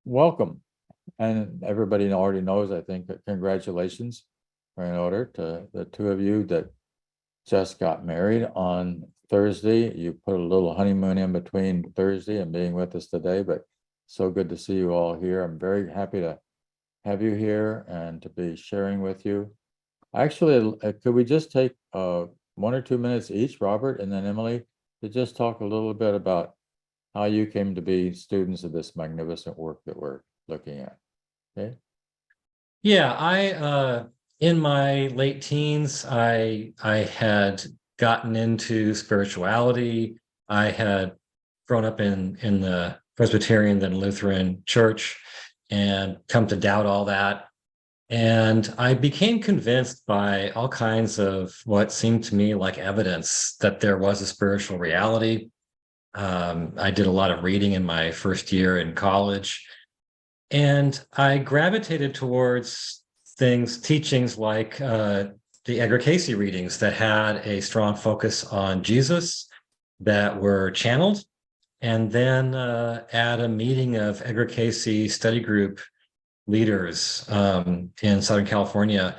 welcome. And everybody already knows, I think, that congratulations are in order to the two of you that just got married on Thursday. You put a little honeymoon in between Thursday and being with us today, but so good to see you all here. I'm very happy to have you here and to be sharing with you. Actually, could we just take 1 or 2 minutes each, Robert and then Emily, to just talk a little bit about how you came to be students of this magnificent work that we're looking at? Okay. Yeah, I in my late teens, I had gotten into spirituality. I had grown up in the Presbyterian then Lutheran church and come to doubt all that. And I became convinced by all kinds of what seemed to me like evidence that there was a spiritual reality. I did a lot of reading in my first year in college. And I gravitated towards teachings like the Edgar Cayce readings that had a strong focus on Jesus, that were channeled. And then at a meeting of Edgar Cayce study group leaders in Southern California,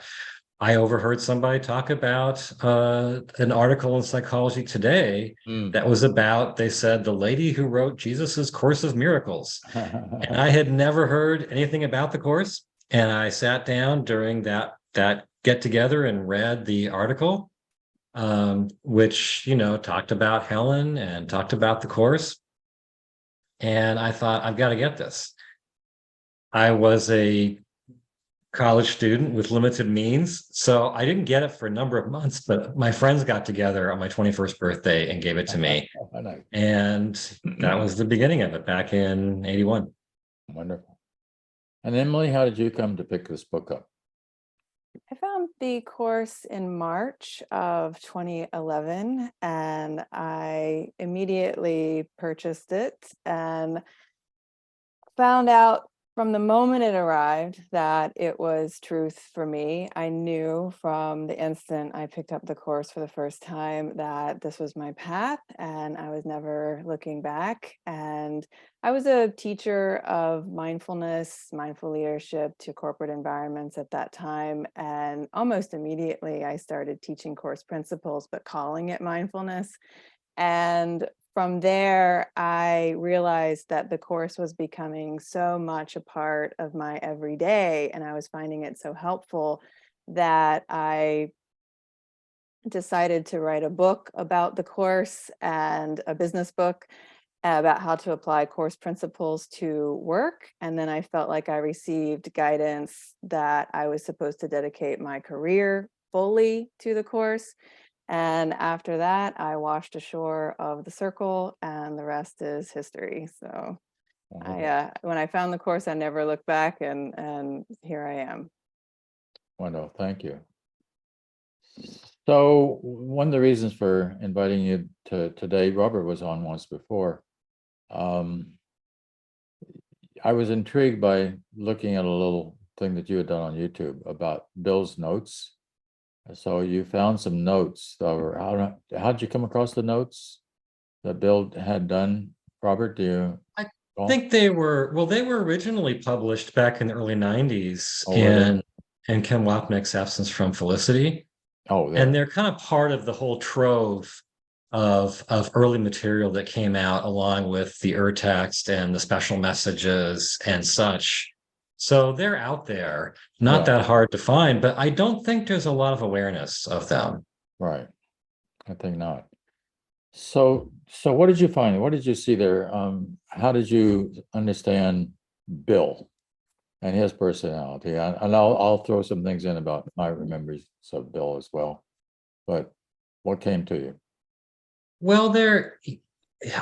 I overheard somebody talk about an article in Psychology Today that was about, they said, the lady who wrote Jesus's Course of Miracles. And I had never heard anything about the course. And I sat down during that get together and read the article, which, talked about Helen and talked about the course. And I thought, I've got to get this. I was a college student with limited means, so I didn't get it for a number of months, but my friends got together on my 21st birthday and gave it to me. And that was the beginning of it back in 81. Wonderful. And Emily, how did you come to pick this book up? I found the course in March of 2011, and I immediately purchased it and found out from the moment it arrived that it was truth for me. I knew from the instant I picked up the course for the first time that this was my path, and I was never looking back. And I was a teacher of mindfulness, mindful leadership to corporate environments at that time. And almost immediately I started teaching course principles, but calling it mindfulness. And from there, I realized that the course was becoming so much a part of my everyday, and I was finding it so helpful that I decided to write a book about the course, and a business book about how to apply course principles to work. And then I felt like I received guidance that I was supposed to dedicate my career fully to the course. And after that, I washed ashore of the circle, and the rest is history. So when I found the course, I never looked back, and here I am. Wonderful, thank you. So one of the reasons for inviting you to today, Robert was on once before. I was intrigued by looking at a little thing that you had done on YouTube about Bill's notes. So you found some notes, or how did you come across the notes that Bill had done? Robert, do you? I think they were originally published back in the early 90s in Ken Wapnick's Absence from Felicity. And they're kind of part of the whole trove of early material that came out along with the text and the special messages and such. So they're out there, not that hard to find, but I don't think there's a lot of awareness of them. Right. I think not. So what did you find? What did you see there? How did you understand Bill and his personality? And I'll throw some things in about my remembrance of Bill as well. But what came to you? Well,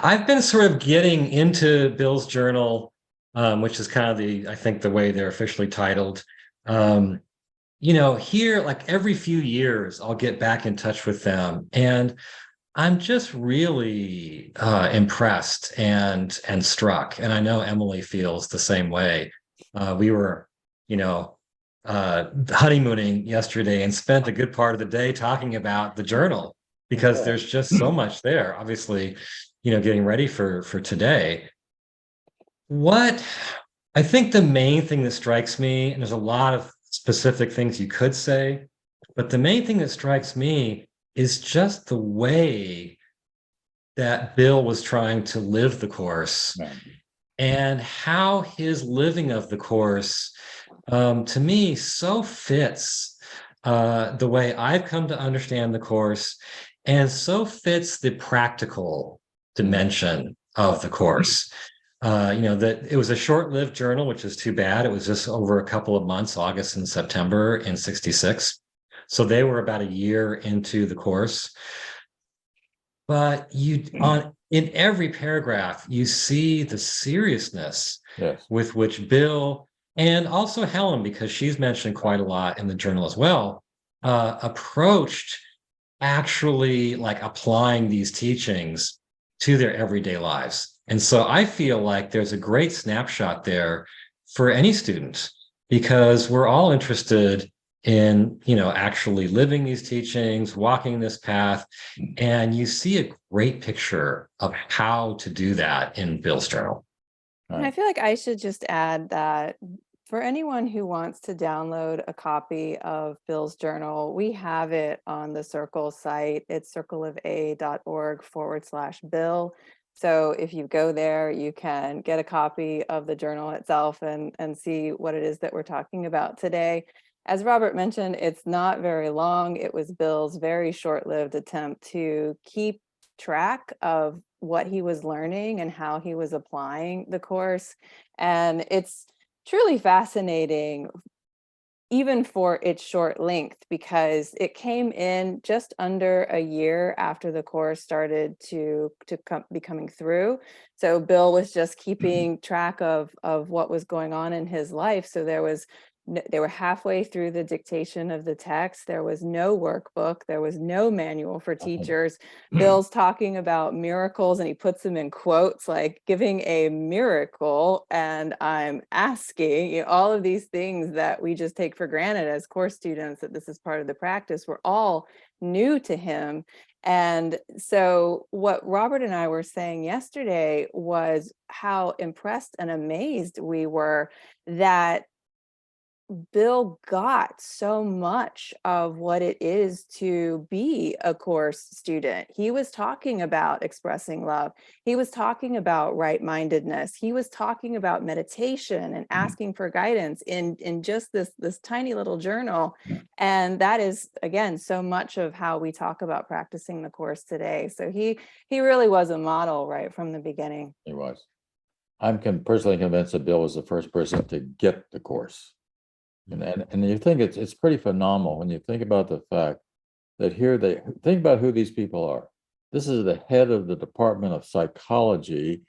I've been sort of getting into Bill's journal, which is kind of I think the way they're officially titled. Here, like every few years, I'll get back in touch with them, and I'm just really impressed and struck. And I know Emily feels the same way. We were, honeymooning yesterday and spent a good part of the day talking about the journal, because there's just so much there, obviously, getting ready for today. What I think the main thing that strikes me, and there's a lot of specific things you could say, but the main thing that strikes me is just the way that Bill was trying to live the course Yeah. and how his living of the course, to me, so fits the way I've come to understand the course, and so fits the practical dimension of the course. That it was a short-lived journal, which is too bad. It was just over a couple of months, August and September in 66. So they were about a year into the course. But in every paragraph, you see the seriousness Yes. with which Bill and also Helen, because she's mentioned quite a lot in the journal as well, approached actually like applying these teachings to their everyday lives. And so I feel like there's a great snapshot there for any student because we're all interested in, actually living these teachings, walking this path. And you see a great picture of how to do that in Bill's journal. And I feel like I should just add that for anyone who wants to download a copy of Bill's journal, we have it on the Circle site. It's circleofa.org/Bill. So if you go there, you can get a copy of the journal itself and see what it is that we're talking about today. As Robert mentioned, it's not very long. It was Bill's very short-lived attempt to keep track of what he was learning and how he was applying the course. And it's truly fascinating, even for its short length, because it came in just under a year after the course started to be coming through. So Bill was just keeping track of what was going on in his life. So they were halfway through the dictation of the text. There was no workbook. There was no manual for teachers. Bill's talking about miracles and he puts them in quotes, like giving a miracle. And I'm asking, all of these things that we just take for granted as course students, that this is part of the practice, were all new to him. And so what Robert and I were saying yesterday was how impressed and amazed we were that Bill got so much of what it is to be a course student. He was talking about expressing love. He was talking about right-mindedness. He was talking about meditation and asking for guidance in just this tiny little journal. And that is, again, so much of how we talk about practicing the course today. So he really was a model right from the beginning. He was. I'm personally convinced that Bill was the first person to get the course. And you think it's pretty phenomenal when you think about the fact that here think about who these people are. This is the head of the Department of Psychology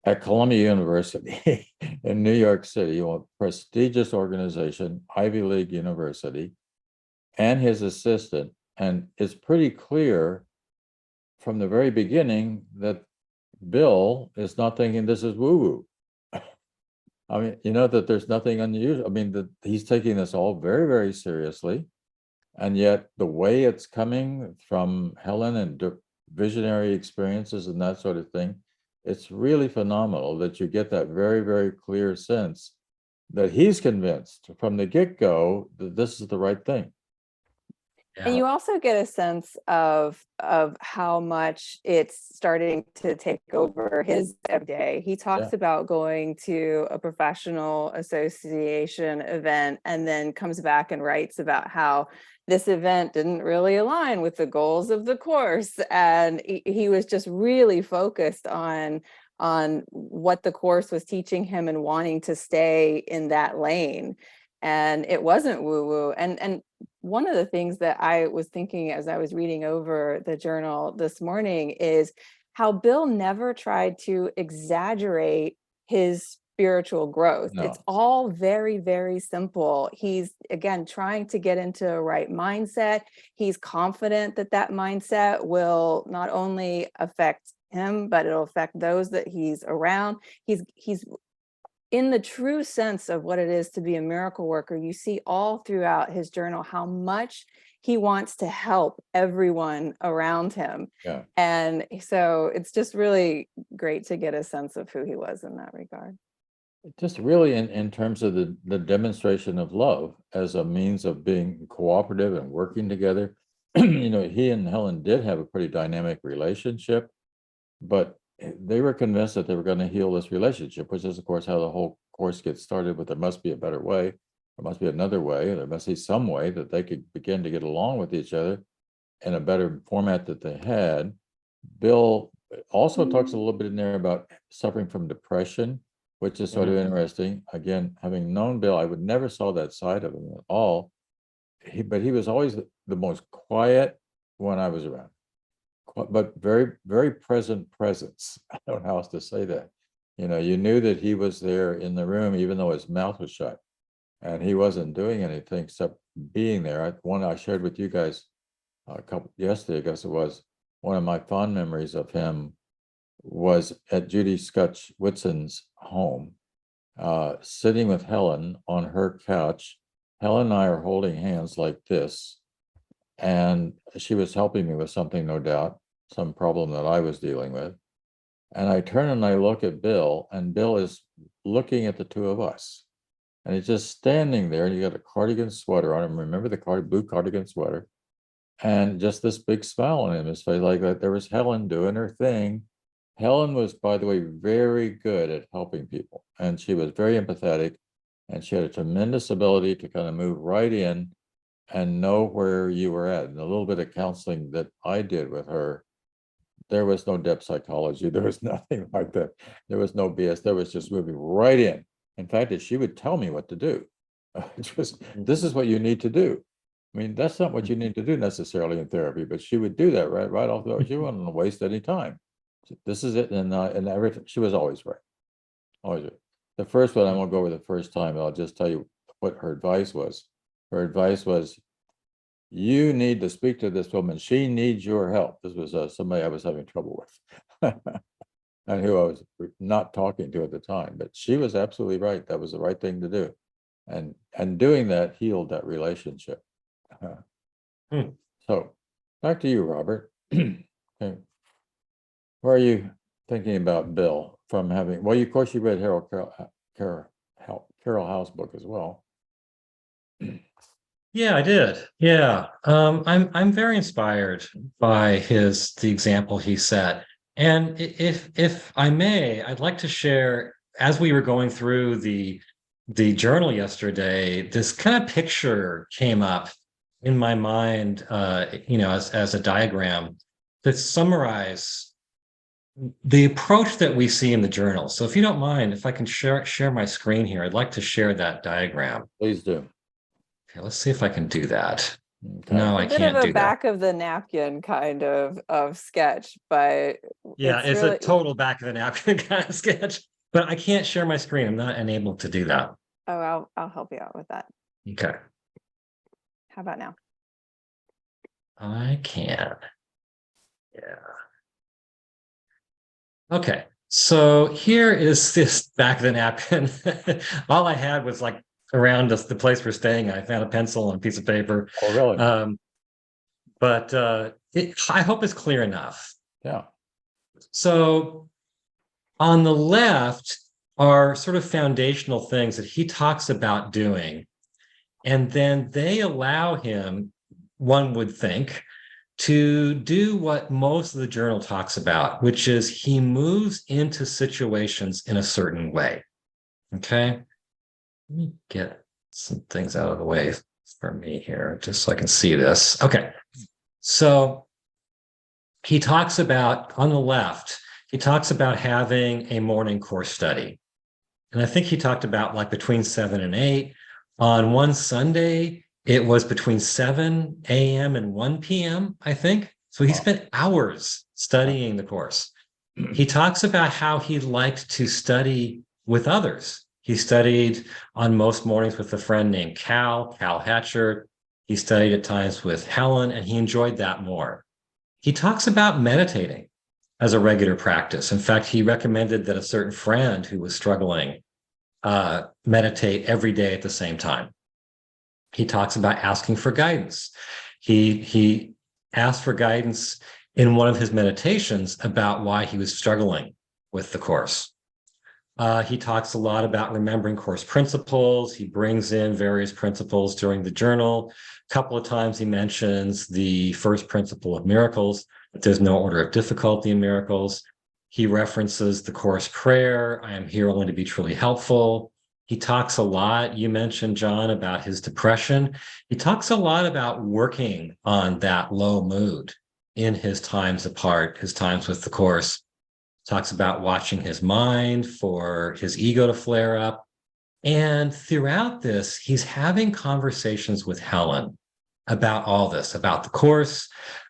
at Columbia University in New York City, a prestigious organization, Ivy League university, and his assistant. And it's pretty clear from the very beginning that Bill is not thinking this is woo-woo. I mean, that there's nothing unusual. I mean, that he's taking this all very, very seriously. And yet the way it's coming from Helen and visionary experiences and that sort of thing, it's really phenomenal that you get that very, very clear sense that he's convinced from the get-go that this is the right thing. And you also get a sense of how much it's starting to take over his everyday. He talks about going to a professional association event and then comes back and writes about how this event didn't really align with the goals of the course. And he was just really focused on what the course was teaching him and wanting to stay in that lane. And it wasn't woo-woo. And one of the things that I was thinking as I was reading over the journal this morning is how Bill never tried to exaggerate his spiritual growth. No. It's all very, very simple. He's, again, trying to get into a right mindset. He's confident that that mindset will not only affect him, but it'll affect those that he's around. He's in the true sense of what it is to be a miracle worker. You see all throughout his journal how much he wants to help everyone around him. Yeah. And so it's just really great to get a sense of who he was in that regard. just really in terms of the demonstration of love as a means of being cooperative and working together. He and Helen did have a pretty dynamic relationship, but they were convinced that they were going to heal this relationship, which is, of course, how the whole course gets started. But there must be a better way. There must be another way. There must be some way that they could begin to get along with each other in a better format that they had. Bill also talks a little bit in there about suffering from depression, which is sort of interesting. Again, having known Bill, I would never saw that side of him at all. But he was always the most quiet when I was around, but very, very present presence. I don't know how else to say that. You knew that he was there in the room, even though his mouth was shut, and he wasn't doing anything except being there. One I shared with you guys a couple yesterday, I guess it was. One of my fond memories of him was at Judy Scutch Whitson's home, sitting with Helen on her couch. Helen and I are holding hands like this, and she was helping me with something, no doubt, some problem that I was dealing with. And I turn and I look at Bill, and Bill is looking at the two of us. And he's just standing there, and he got a cardigan sweater on him. Remember the blue cardigan sweater? And just this big smile on his face, like that. There was Helen doing her thing. Helen was, by the way, very good at helping people, and she was very empathetic, and she had a tremendous ability to kind of move right in and know where you were at. And a little bit of counseling that I did with her, there was no depth psychology. There was nothing like that. There was no BS. There was just moving right in. In fact, she would tell me what to do. This is what you need to do. I mean, that's not what you need to do necessarily in therapy, but she would do that right off the bat. She wouldn't waste any time. This is it, and everything. She was always right, always right. The first one, I won't go over the first time. I'll just tell you what her advice was. Her advice was, you need to speak to this woman. She needs your help. This was somebody I was having trouble with, and who I was not talking to at the time. But she was absolutely right. That was the right thing to do, and doing that healed that relationship. So, back to you, Robert. Okay. Where are you thinking about Bill from having? Well, of course, you read Carol Howe's book as well. Yeah, I did. Yeah. I'm very inspired by the example he set. And if I may, I'd like to share, as we were going through the journal yesterday, this kind of picture came up in my mind, as a diagram that summarize the approach that we see in the journal. So if you don't mind, if I can share my screen here, I'd like to share that diagram. Please do. Okay, let's see if I can do that. Okay. No, I A bit can't of do a that. back of the napkin kind of sketch, but Yeah, it's really a total back of the napkin kind of sketch, but I can't share my screen. I'm not enabled to do that. Oh, I'll help you out with that. Okay, How about now? I can. Yeah. Okay, so here is this back of the napkin. All I had was like around the place we're staying. I found a pencil and a piece of paper. Oh, really? But I hope it's clear enough. Yeah. So on the left are sort of foundational things that he talks about doing. And then they allow him, one would think, to do what most of the journal talks about, which is he moves into situations in a certain way. Okay. Let me get some things out of the way for me here, just so I can see this. Okay. So he talks about, on the left, he talks about having a morning course study. And I think he talked about like between 7 and 8. On one Sunday, it was between 7 a.m. and 1 p.m., I think. So he spent hours studying the course. He talks about how he liked to study with others. He studied on most mornings with a friend named Cal Hatcher. He studied at times with Helen, and he enjoyed that more. He talks about meditating as a regular practice. In fact, he recommended that a certain friend who was struggling meditate every day at the same time. He talks about asking for guidance. He asked for guidance in one of his meditations about why he was struggling with the course. He talks a lot about remembering course principles. He brings in various principles during the journal. A couple of times he mentions the first principle of miracles, that there's no order of difficulty in miracles. He references the course prayer, I am here only to be truly helpful. He talks a lot, you mentioned, John, about his depression. He talks a lot about working on that low mood in his times apart, his times with the course. Talks about watching his mind for his ego to flare up. And throughout this, he's having conversations with Helen about all this, about the course,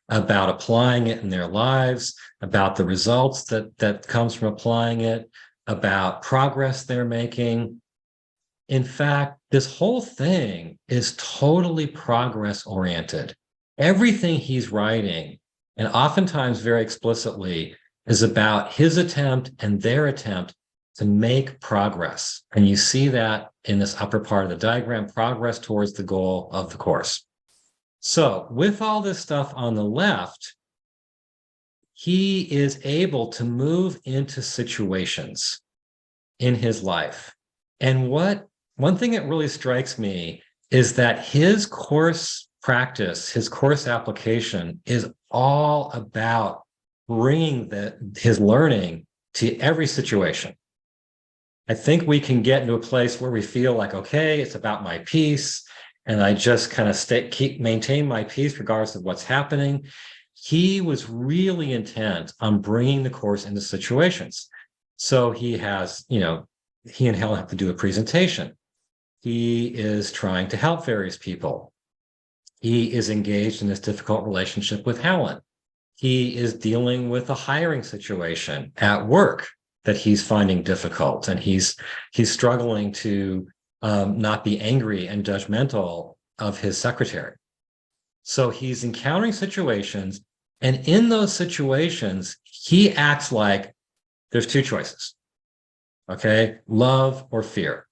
about applying it in their lives, about the results that comes from applying it, about progress they're making. In fact, this whole thing is totally progress oriented. Everything he's writing, and oftentimes very explicitly, is about his attempt and their attempt to make progress. And you see that in this upper part of the diagram, progress towards the goal of the course. So with all this stuff on the left, he is able to move into situations in his life. And one thing that really strikes me is that his course practice, his course application is all about bringing his learning to every situation. I think we can get into a place where we feel like, okay, it's about my peace, and I just kind of maintain my peace regardless of what's happening. He was really intent on bringing the course into situations. So he and Helen have to do a presentation. He is trying to help various people. He is engaged in this difficult relationship with Helen. He is dealing with a hiring situation at work that he's finding difficult, and he's struggling to not be angry and judgmental of his secretary. So he's encountering situations, and in those situations, he acts like there's two choices, okay? Love or fear.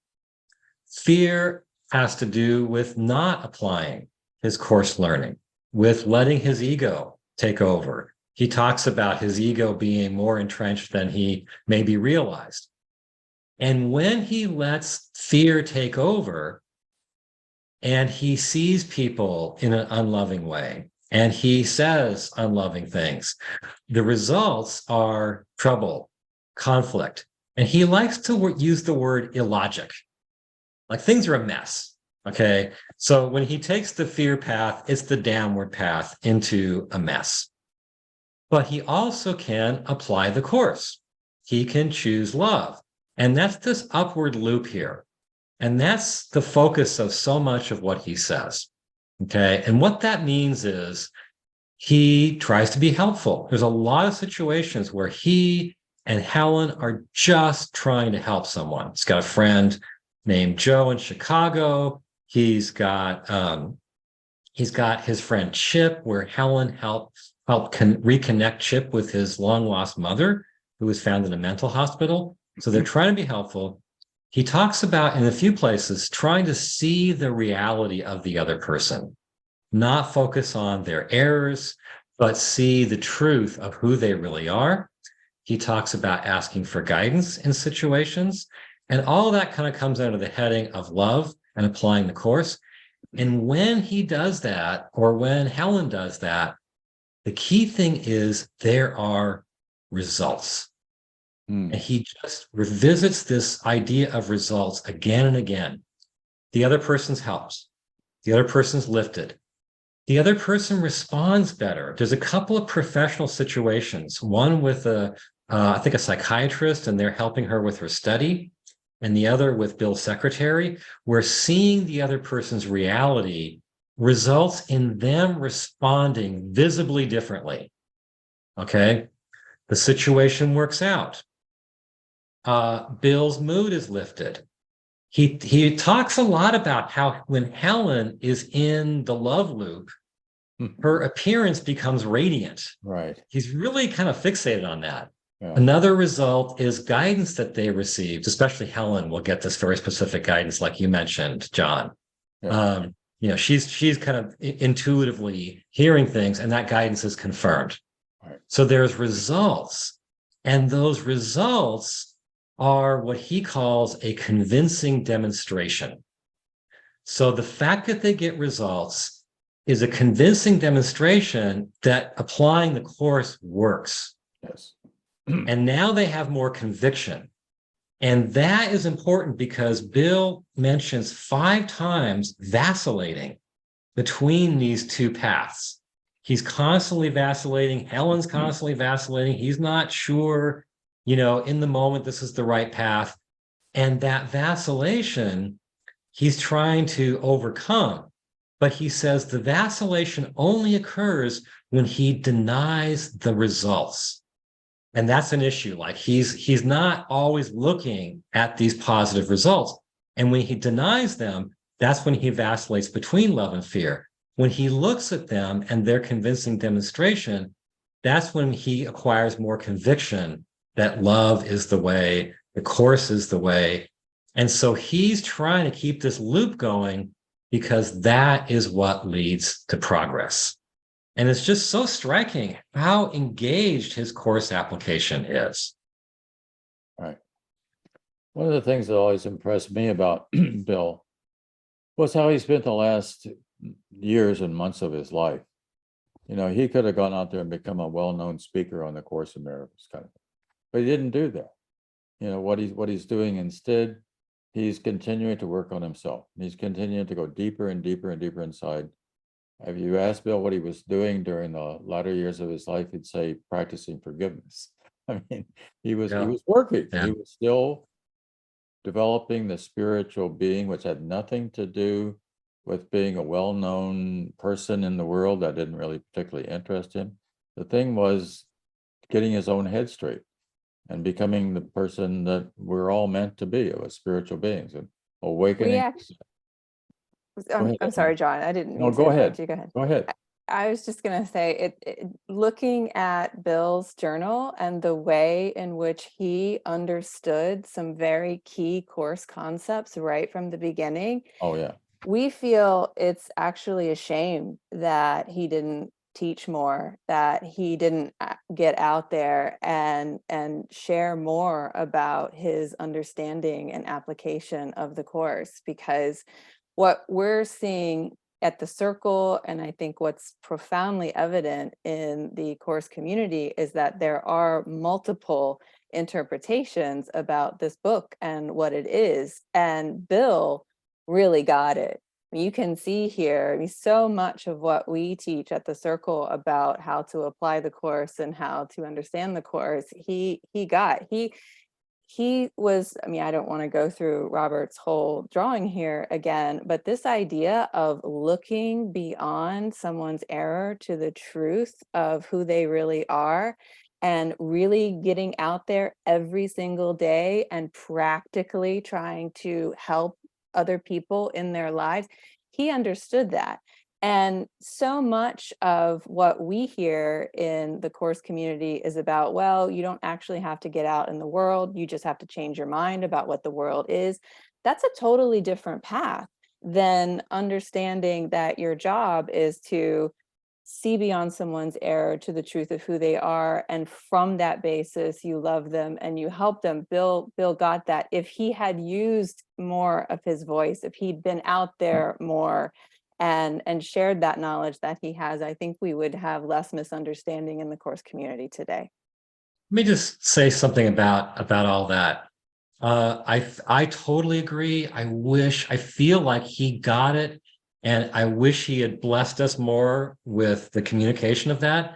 Fear has to do with not applying his course learning, with letting his ego take over. He talks about his ego being more entrenched than he maybe realized. And when he lets fear take over and he sees people in an unloving way and he says unloving things, the results are trouble, conflict. And he likes to use the word illogic, like things are a mess. Okay. So when he takes the fear path, it's the downward path into a mess. But he also can apply the course. He can choose love. And that's this upward loop here. And that's the focus of so much of what he says. Okay. And what that means is he tries to be helpful. There's a lot of situations where he and Helen are just trying to help someone. He's got a friend named Joe in Chicago. He's got his friend Chip, where Helen helped reconnect Chip with his long lost mother, who was found in a mental hospital. So they're trying to be helpful. He talks about, in a few places, trying to see the reality of the other person, not focus on their errors, but see the truth of who they really are. He talks about asking for guidance in situations. And all of that kind of comes under the heading of love and applying the course. And when he does that, or when Helen does that, the key thing is there are results. And he just revisits this idea of results again and again. The other person's helped. The other person's lifted. The other person responds better. There's a couple of professional situations, one with I think a psychiatrist, and they're helping her with her study, and the other with Bill's secretary, where seeing the other person's reality results in them responding visibly differently. Okay? The situation works out. Bill's mood is lifted. He talks a lot about how when Helen is in the love loop, her appearance becomes radiant. Right. He's really kind of fixated on that. Yeah. Another result is guidance that they received, especially Helen will get this very specific guidance, like you mentioned, John. Yeah. She's kind of intuitively hearing things, and that guidance is confirmed. Right. So there's results, and those results are what he calls a convincing demonstration. So the fact that they get results is a convincing demonstration that applying the course works. Yes. And now they have more conviction. And that is important because Bill mentions 5 times vacillating between these two paths. He's constantly vacillating. Helen's constantly vacillating. He's not sure, in the moment, this is the right path. And that vacillation, he's trying to overcome. But he says the vacillation only occurs when he denies the results. And that's an issue. Like he's not always looking at these positive results. And when he denies them, that's when he vacillates between love and fear. When he looks at them and their convincing demonstration, that's when he acquires more conviction that love is the way, the course is the way. And so he's trying to keep this loop going because that is what leads to progress. And it's just so striking how engaged his course application is. Right. One of the things that always impressed me about Bill was how he spent the last years and months of his life. He could have gone out there and become a well-known speaker on the Course in Miracles kind of thing, but he didn't do that. What he's doing instead, he's continuing to work on himself. He's continuing to go deeper and deeper and deeper inside. If you asked Bill what he was doing during the latter years of his life, he'd say practicing forgiveness. I mean, he was working. Yeah. He was still developing the spiritual being, which had nothing to do with being a well-known person in the world. That didn't really particularly interest him. The thing was getting his own head straight and becoming the person that we're all meant to be, as spiritual beings, and awakening. I'm sorry, John. I didn't No, mean to go interrupt ahead. you. Go ahead. Go ahead. I was just going to say, looking at Bill's journal and the way in which he understood some very key course concepts right from the beginning, Oh, yeah. we feel it's actually a shame that he didn't teach more, that he didn't get out there and share more about his understanding and application of the course, because what we're seeing at the circle, and I think what's profoundly evident in the course community, is that there are multiple interpretations about this book and what it is. And Bill really got it. You can see here, so much of what we teach at the circle about how to apply the course and how to understand the course, he was, I don't want to go through Robert's whole drawing here again, but this idea of looking beyond someone's error to the truth of who they really are, and really getting out there every single day and practically trying to help other people in their lives, he understood that. And so much of what we hear in the course community is about, well, you don't actually have to get out in the world. You just have to change your mind about what the world is. That's a totally different path than understanding that your job is to see beyond someone's error to the truth of who they are. And from that basis, you love them and you help them. Bill got that. If he had used more of his voice, if he'd been out there more, and shared that knowledge that he has, I think we would have less misunderstanding in the course community today. Let me just say something about all that. I totally agree. I feel like he got it, and I wish he had blessed us more with the communication of that.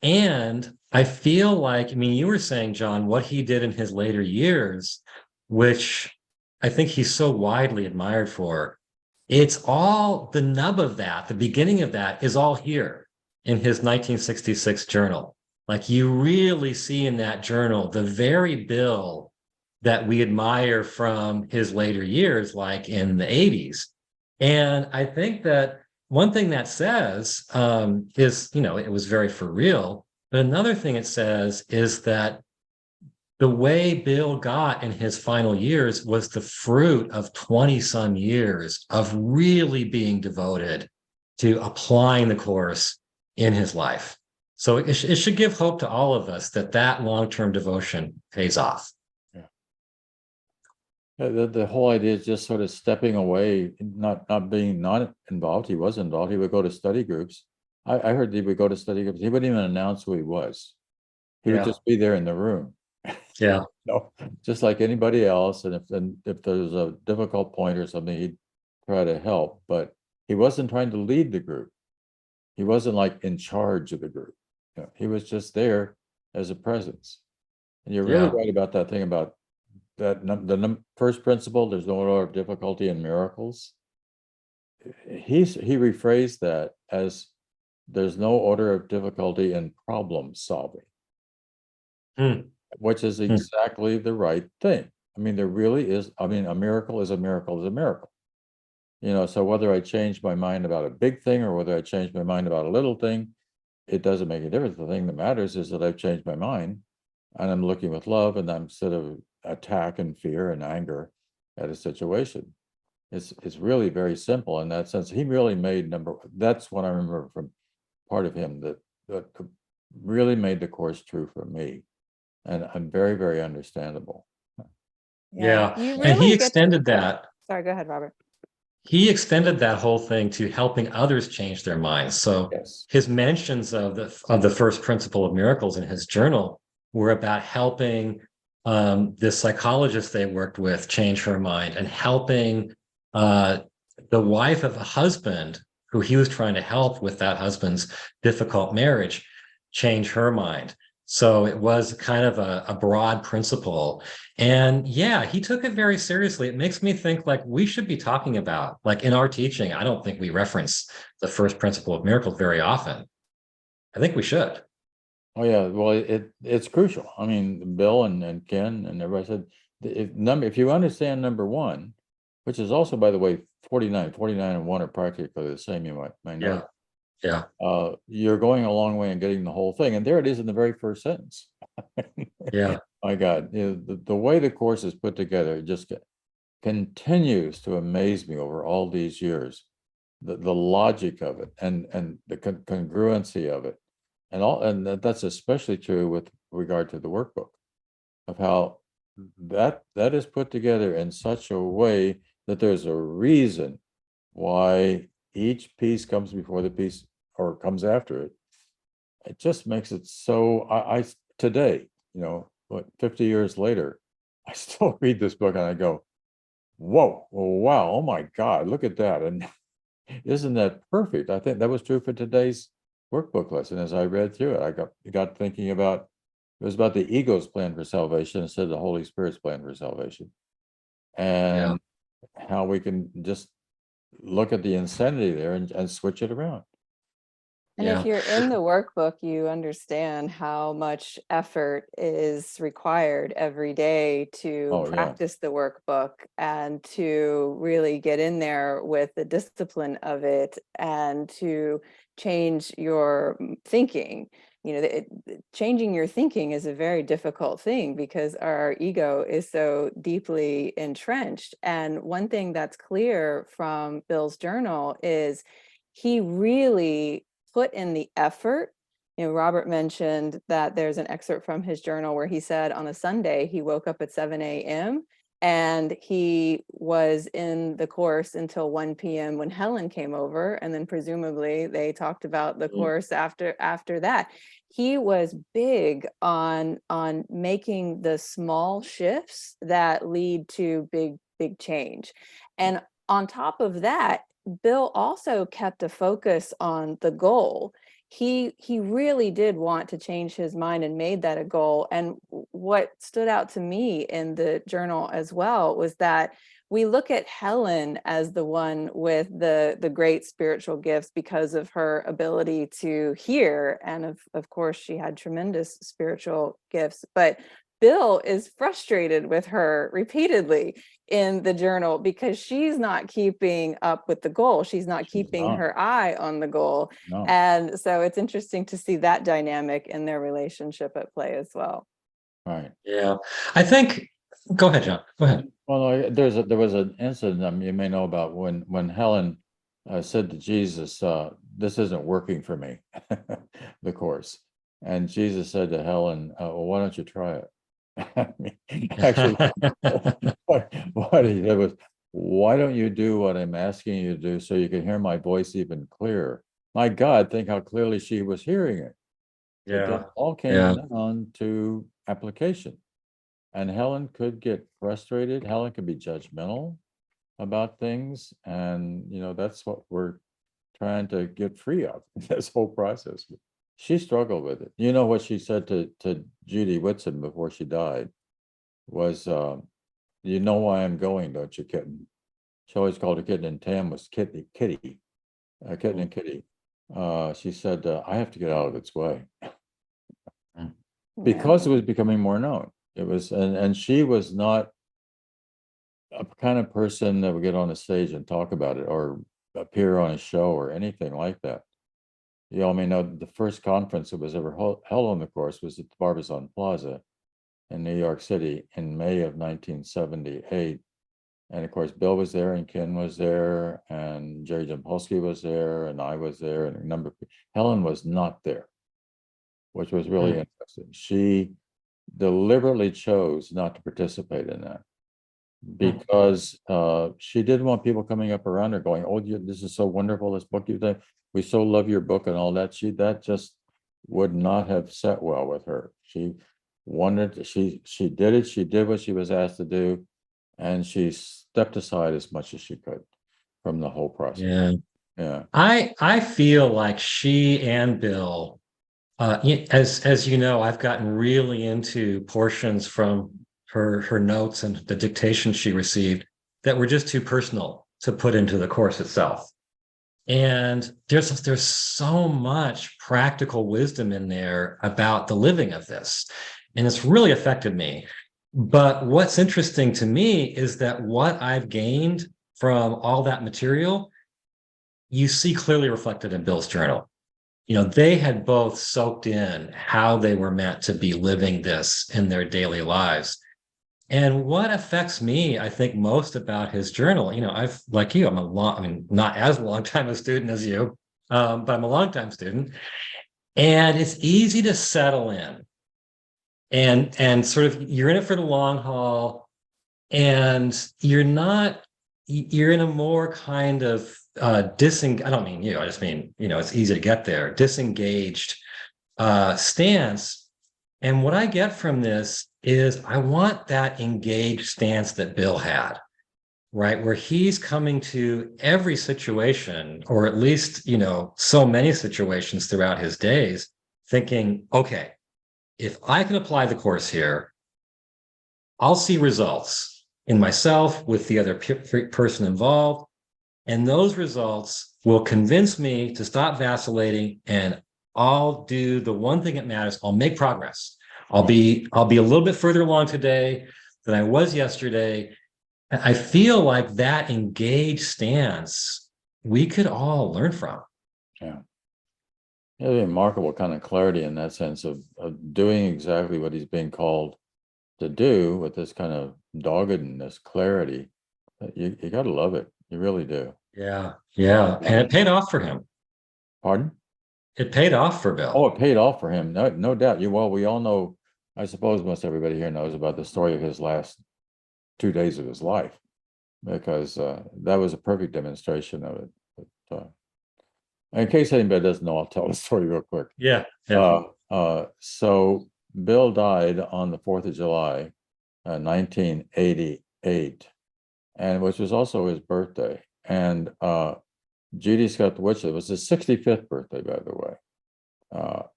And I feel like, you were saying, John, what he did in his later years, which I think he's so widely admired for. It's all the nub of that. The beginning of that is all here in his 1966 journal. Like, you really see in that journal the very Bill that we admire from his later years, like in the 80s. And I think that one thing that says is, it was very for real. But another thing it says is that the way Bill got in his final years was the fruit of 20 some years of really being devoted to applying the course in his life. So it should give hope to all of us that long-term devotion pays off. Yeah. The whole idea is just sort of stepping away, not being not involved. He was involved. He would go to study groups. I heard he would go to study groups. He wouldn't even announce who he was. He would Yeah. just be there in the room. Yeah. No, just like anybody else. And if there was a difficult point or something, he'd try to help. But he wasn't trying to lead the group. He wasn't like in charge of the group. He was just there as a presence. And you're really Yeah. right about that thing about that the first principle, there's no order of difficulty in miracles. He rephrased that as there's no order of difficulty in problem solving, Hmm. which is Hmm. exactly the right thing. I mean, there really is, I mean, a miracle is a miracle is a miracle. So whether I change my mind about a big thing or whether I change my mind about a little thing, it doesn't make a difference. The thing that matters is that I've changed my mind and I'm looking with love and I'm instead of attack and fear and anger at a situation. It's really very simple in that sense. He really made that's what I remember from part of him that really made the course true for me. And very, very understandable. Yeah, Yeah. you And he really get to. extended Oh, that. sorry, go ahead, Robert. He extended that whole thing to helping others change their minds. So Yes. his mentions of the first principle of miracles in his journal were about helping this psychologist they worked with change her mind and helping uh, the wife of a husband who he was trying to help with that husband's difficult marriage change her mind. So it was kind of a broad principle. And yeah, he took it very seriously. It makes me think like we should be talking about, like in our teaching, I don't think we reference the first principle of miracles very often. I think we should. Oh yeah, well it's crucial. I mean, Bill and Ken and everybody said if you understand number one, which is also by the way 49 and one are practically the same, you might know. Yeah. Yeah. You're going a long way in getting the whole thing. And there it is in the very first sentence. Yeah. My God, the way the course is put together just continues to amaze me over all these years. The logic of it and the congruency of it. And that's especially true with regard to the workbook of how that is put together in such a way that there's a reason why each piece comes before the piece or comes after it. It just makes it so I today, what 50 years later, I still read this book and I go, whoa, oh, wow, oh my God, look at that. And isn't that perfect? I think that was true for today's workbook lesson. As I read through it, I got thinking about it was about the ego's plan for salvation instead of the Holy Spirit's plan for salvation. Yeah. And how we can just look at the insanity there and switch it around. And if Yeah. you're in the workbook, you understand how much effort is required every day to Oh yeah. practice the workbook and to really get in there with the discipline of it and to change your thinking. Changing your thinking is a very difficult thing because our ego is so deeply entrenched. And one thing that's clear from Bill's journal is he really put in the effort. Robert mentioned that there's an excerpt from his journal where he said on a Sunday he woke up at 7 a.m. and he was in the course until 1 p.m. when Helen came over, and then presumably they talked about the course after that. He was big on making the small shifts that lead to big change. And on top of that, Bill also kept a focus on the goal. He really did want to change his mind and made that a goal. And what stood out to me in the journal as well was that we look at Helen as the one with the great spiritual gifts because of her ability to hear, and of course she had tremendous spiritual gifts. But Bill is frustrated with her repeatedly in the journal because she's not keeping up with the goal. She's not keeping her eye on the goal. No. And so it's interesting to see that dynamic in their relationship at play as well. Right. Yeah. I think, go ahead, John. Go ahead. Well, no, there was an incident you may know about when Helen said to Jesus, "This isn't working for me," the course, and Jesus said to Helen, "Well, why don't you try it?" I mean, actually, what he did was, why don't you do what I'm asking you to do so you can hear my voice even clearer? My God, think how clearly she was hearing it. It Yeah. just all Yeah. came down to application. And Helen could get frustrated. Helen could be judgmental about things. And, that's what we're trying to get free of this whole process. She struggled with it. You know what she said to Judy Whitson before she died was, you know why I'm going, don't you, kitten? She always called her kitten, and Tam was Kitty, kitten and kitty. She said, I have to get out of its way because it was becoming more known. It was, and she was not a kind of person that would get on a stage and talk about it or appear on a show or anything like that. You all may know the first conference that was ever held on the course was at the Barbizon Plaza in New York City in May of 1978. And of course, Bill was there, and Ken was there, and Jerry Jampolsky was there, and I was there, and a number of people. Helen was not there, which was really interesting. She deliberately chose not to participate in that because she didn't want people coming up around her going, "Oh, this is so wonderful, this book you've done. We so love your book," and all that. That just would not have set well with her. She wanted, she did it. She did what she was asked to do, and she stepped aside as much as she could from the whole process. Yeah. Yeah. I feel like she and Bill, as you know, I've gotten really into portions from her notes and the dictation she received that were just too personal to put into the course itself. And there's so much practical wisdom in there about the living of this, and it's really affected me. But what's interesting to me is that what I've gained from all that material, you see clearly reflected in Bill's journal. They had both soaked in how they were meant to be living this in their daily lives. And what affects me, I think, most about his journal, I've, like you, not as long time a student as you, but I'm a long time student. And it's easy to settle in and sort of, you're in it for the long haul, and you're in a more kind of I don't mean you, I just mean, it's easy to get there, disengaged stance. And what I get from this is I want that engaged stance that Bill had, right? Where he's coming to every situation, or at least, so many situations throughout his days, thinking, okay, if I can apply the course here, I'll see results in myself, with the other person involved. And those results will convince me to stop vacillating, and I'll do the one thing that matters. I'll make progress. I'll be a little bit further along today than I was yesterday. And I feel like that engaged stance we could all learn from. Yeah. Yeah, remarkable kind of clarity in that sense of doing exactly what he's being called to do with this kind of doggedness, clarity. You got to love it. You really do. Yeah. Yeah. And it paid off for him. Pardon? It paid off for Bill. Oh, it paid off for him. No doubt. Well, we all know, I suppose most everybody here knows about the story of his last 2 days of his life, because that was a perfect demonstration of it. But, in case anybody doesn't know, I'll tell the story real quick. Yeah. Yeah. So Bill died on the 4th of July, 1988, and which was also his birthday. And Judy Scott Witcher, it was his 65th birthday, by the way.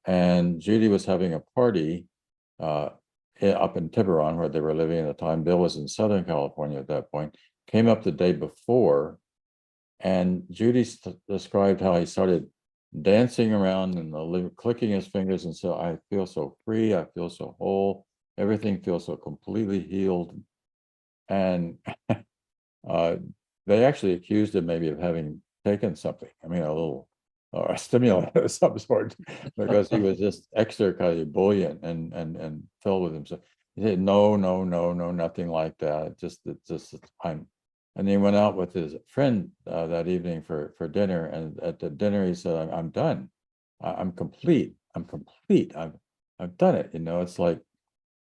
And Judy was having a party up in Tiburon, where they were living at the time. Bill was in Southern California at that point, came up the day before, and Judy described how he started dancing around in the living, clicking his fingers, and so, I feel so free, I feel so whole, everything feels so completely healed. And they actually accused him maybe of having taken something, a little or a stimulant of some sort, because he was just extra kind of buoyant and filled with himself. He said, no, nothing like that. It's I'm. And he went out with his friend that evening for dinner. And at the dinner, he said, I'm done. I'm complete. I've done it. It's like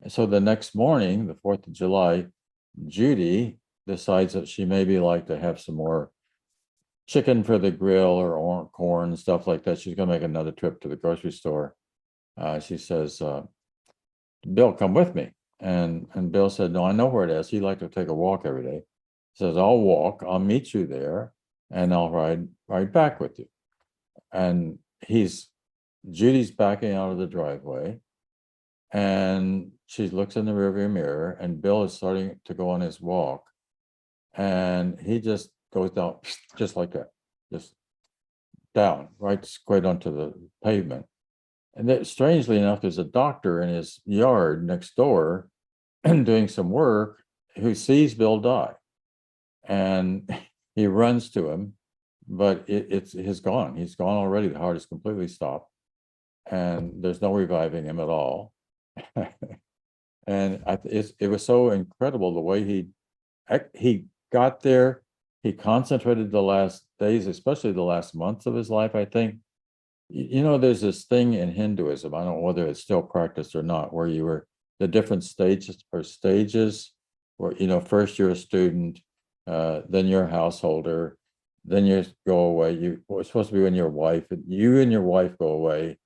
And so the next morning, the 4th of July, Judy decides that she maybe like to have some more chicken for the grill or corn, stuff like that. She's gonna make another trip to the grocery store. She says, Bill, come with me. And Bill said, no, I know where it is. He'd like to take a walk every day. He says, I'll walk, I'll meet you there, and I'll ride back with you. And Judy's backing out of the driveway, and she looks in the rearview mirror, and Bill is starting to go on his walk, and he just goes down just like that, just down, right straight onto the pavement. And that, strangely enough, there's a doctor in his yard next door doing some work who sees Bill die, and he runs to him, but he's gone. He's gone already. The heart is completely stopped, and there's no reviving him at all. And it was so incredible the way he got there. He concentrated the last days, especially the last months of his life, I think. You know, there's this thing in Hinduism, I don't know whether it's still practiced or not, where you were the different stages where, you know, first you're a student, then you're a householder, then you go away. You were supposed to be when your wife, you and your wife go away,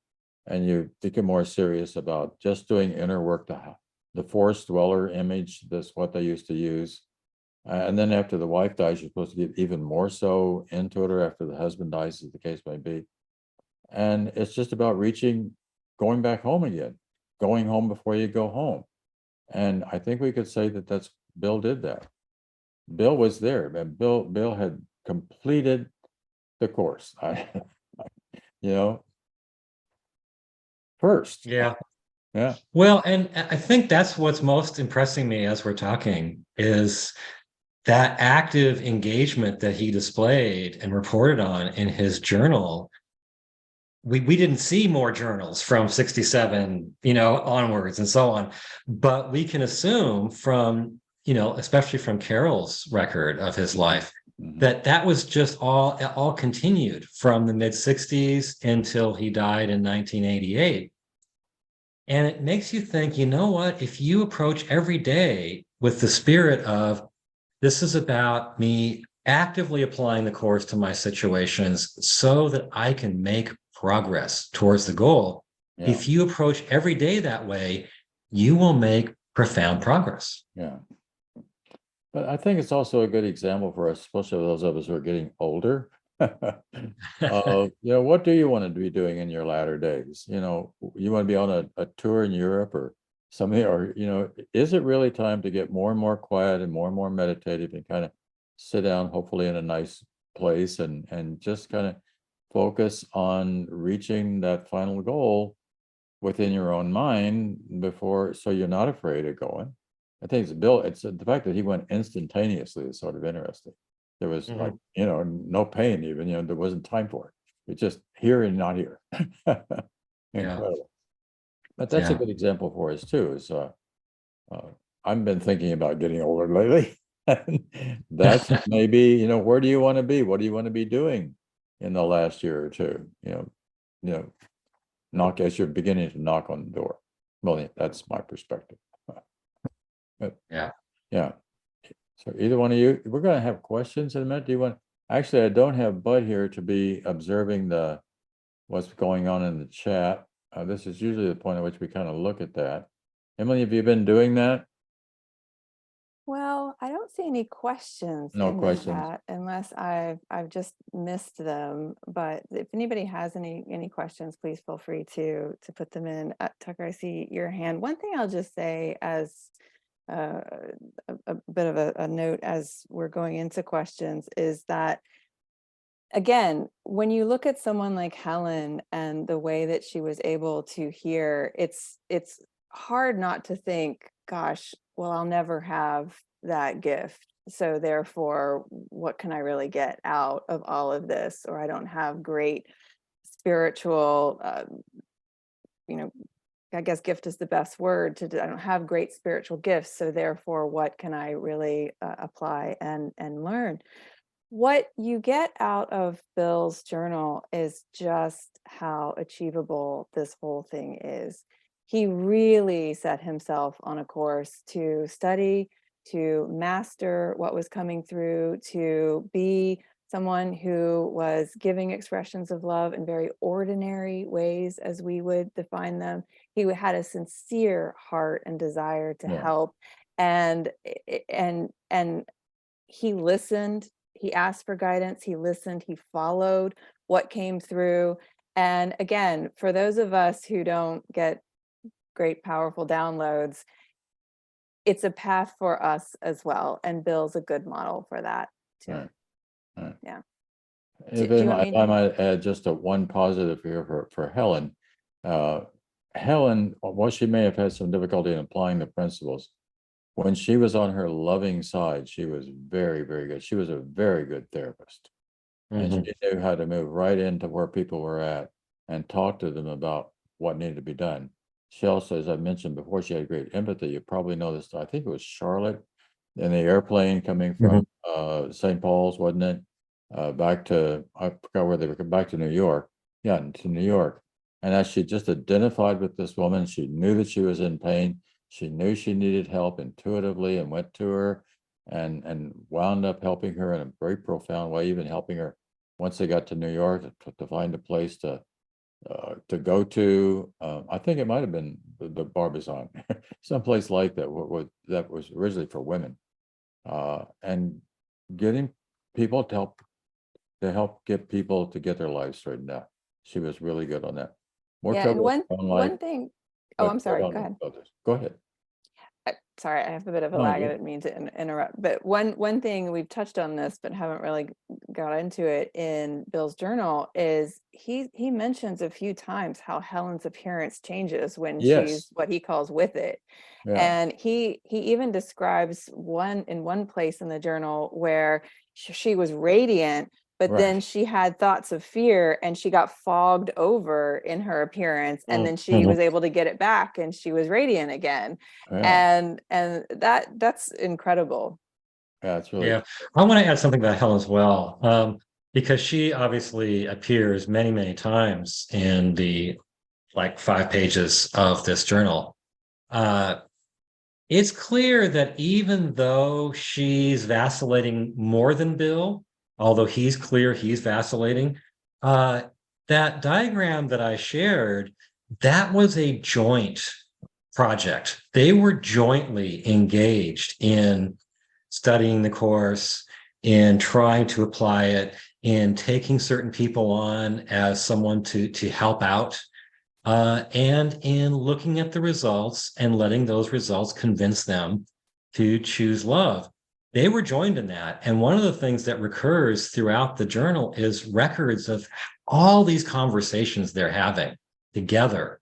and you become more serious about just doing inner work. The forest dweller image, that's what they used to use. And then after the wife dies, you're supposed to get even more so into it, or after the husband dies, as the case may be. And it's just about going back home again, going home before you go home. And I think we could say that Bill did that. Bill was there, and Bill had completed the course. You know, first. Yeah. Yeah. Well, and I think that's what's most impressing me as we're talking is that active engagement that he displayed and reported on in his journal. We didn't see more journals from 67, onwards and so on, but we can assume from, especially from Carroll's record of his life, Mhm. that was just all continued from the mid 60s until he died in 1988. And it makes you think, you know what, if you approach every day with the spirit of, this is about me actively applying the course to my situations so that I can make progress towards the goal. Yeah. If you approach every day that way, you will make profound progress. Yeah. But I think it's also a good example for us, especially those of us who are getting older. What do you want to be doing in your latter days? You want to be on a tour in Europe or something, or, is it really time to get more and more meditative and kind of sit down, hopefully in a nice place, and just kind of focus on reaching that final goal within your own mind so you're not afraid of going. I think it's the fact that he went instantaneously is sort of interesting. There was like, no pain even, there wasn't time for it. It's just here and not here. Incredible. But that's a good example for us too, I've been thinking about getting older lately. That's maybe, where do you want to be? What do you want to be doing in the last year or two? Knock as you're beginning to knock on the door. Well, that's my perspective. Yeah. Yeah. So either one of you, we're going to have questions in a minute. Do you want? Actually, I don't have Bud here to be observing what's going on in the chat. This is usually the point at which we kind of look at that. Emily, have you been doing that? Well, I don't see any questions No in the questions. chat unless I've just missed them. But if anybody has any questions, please feel free to put them in. Tucker, I see your hand. One thing I'll just say as a bit of a note as we're going into questions is that, again, when you look at someone like Helen and the way that she was able to hear, it's hard not to think, gosh, well, I'll never have that gift. So therefore, what can I really get out of all of this? Or I don't have great spiritual, I guess gift is the best word I don't have great spiritual gifts. So therefore, what can I really apply and learn? What you get out of Bill's journal is just how achievable this whole thing is. he really set himself on a course to study, to master what was coming through, to be someone who was giving expressions of love in very ordinary ways, as we would define them. He had a sincere heart and desire to Yeah. help, and he listened. He asked for guidance. He listened. He followed what came through. And again, for those of us who don't get great, powerful downloads, it's a path for us as well. And Bill's a good model for that too. Right. Right. Yeah. If Do you want me I to? might add just a one positive here for Helen. Helen, while she may have had some difficulty in applying the principles, when she was on her loving side, she was very, very good. She was a very good therapist. And Mhm. she knew how to move right into where people were at and talk to them about what needed to be done. She also, as I mentioned before, she had great empathy. You probably know this. I think it was Charlotte in the airplane coming from St. Paul's, wasn't it? Back to, I forgot where they were, back to New York. Yeah, to New York. And as she just identified with this woman, she knew that she was in pain. She knew she needed help intuitively and went to her and wound up helping her in a very profound way, even helping her once they got to New York to find a place to go to. I think it might have been the Barbizon, someplace like that. That was originally for women, and getting people to help get people to get their lives straightened out. She was really good on that. More Yeah. And trouble with her own life, one thing. Oh, I'm but good sorry. on Go ahead. others. Go ahead. Sorry, I have a bit of a No, lag. I you. didn't mean to interrupt. But one thing, we've touched on this, but haven't really got into it in Bill's journal, is he mentions a few times how Helen's appearance changes when she's Yes. what he calls with it. Yeah. And he even describes one place in the journal where she was radiant, but then Right. she had thoughts of fear and she got fogged over in her appearance, and then she Mhm. was able to get it back and she was radiant again. Yeah. And that's incredible. Yeah. It's really. Yeah, I want to add something about Helen as well, because she obviously appears many, many times in the like 5 pages of this journal. Uh, it's clear that even though she's vacillating more than Bill, although he's clear he's vacillating, uh, that diagram that I shared, that was a joint project. They were jointly engaged in studying the course, in trying to apply it, in taking certain people on as someone to help out, and in looking at the results and letting those results convince them to choose love. They were joined in that. And one of the things that recurs throughout the journal is records of all these conversations they're having together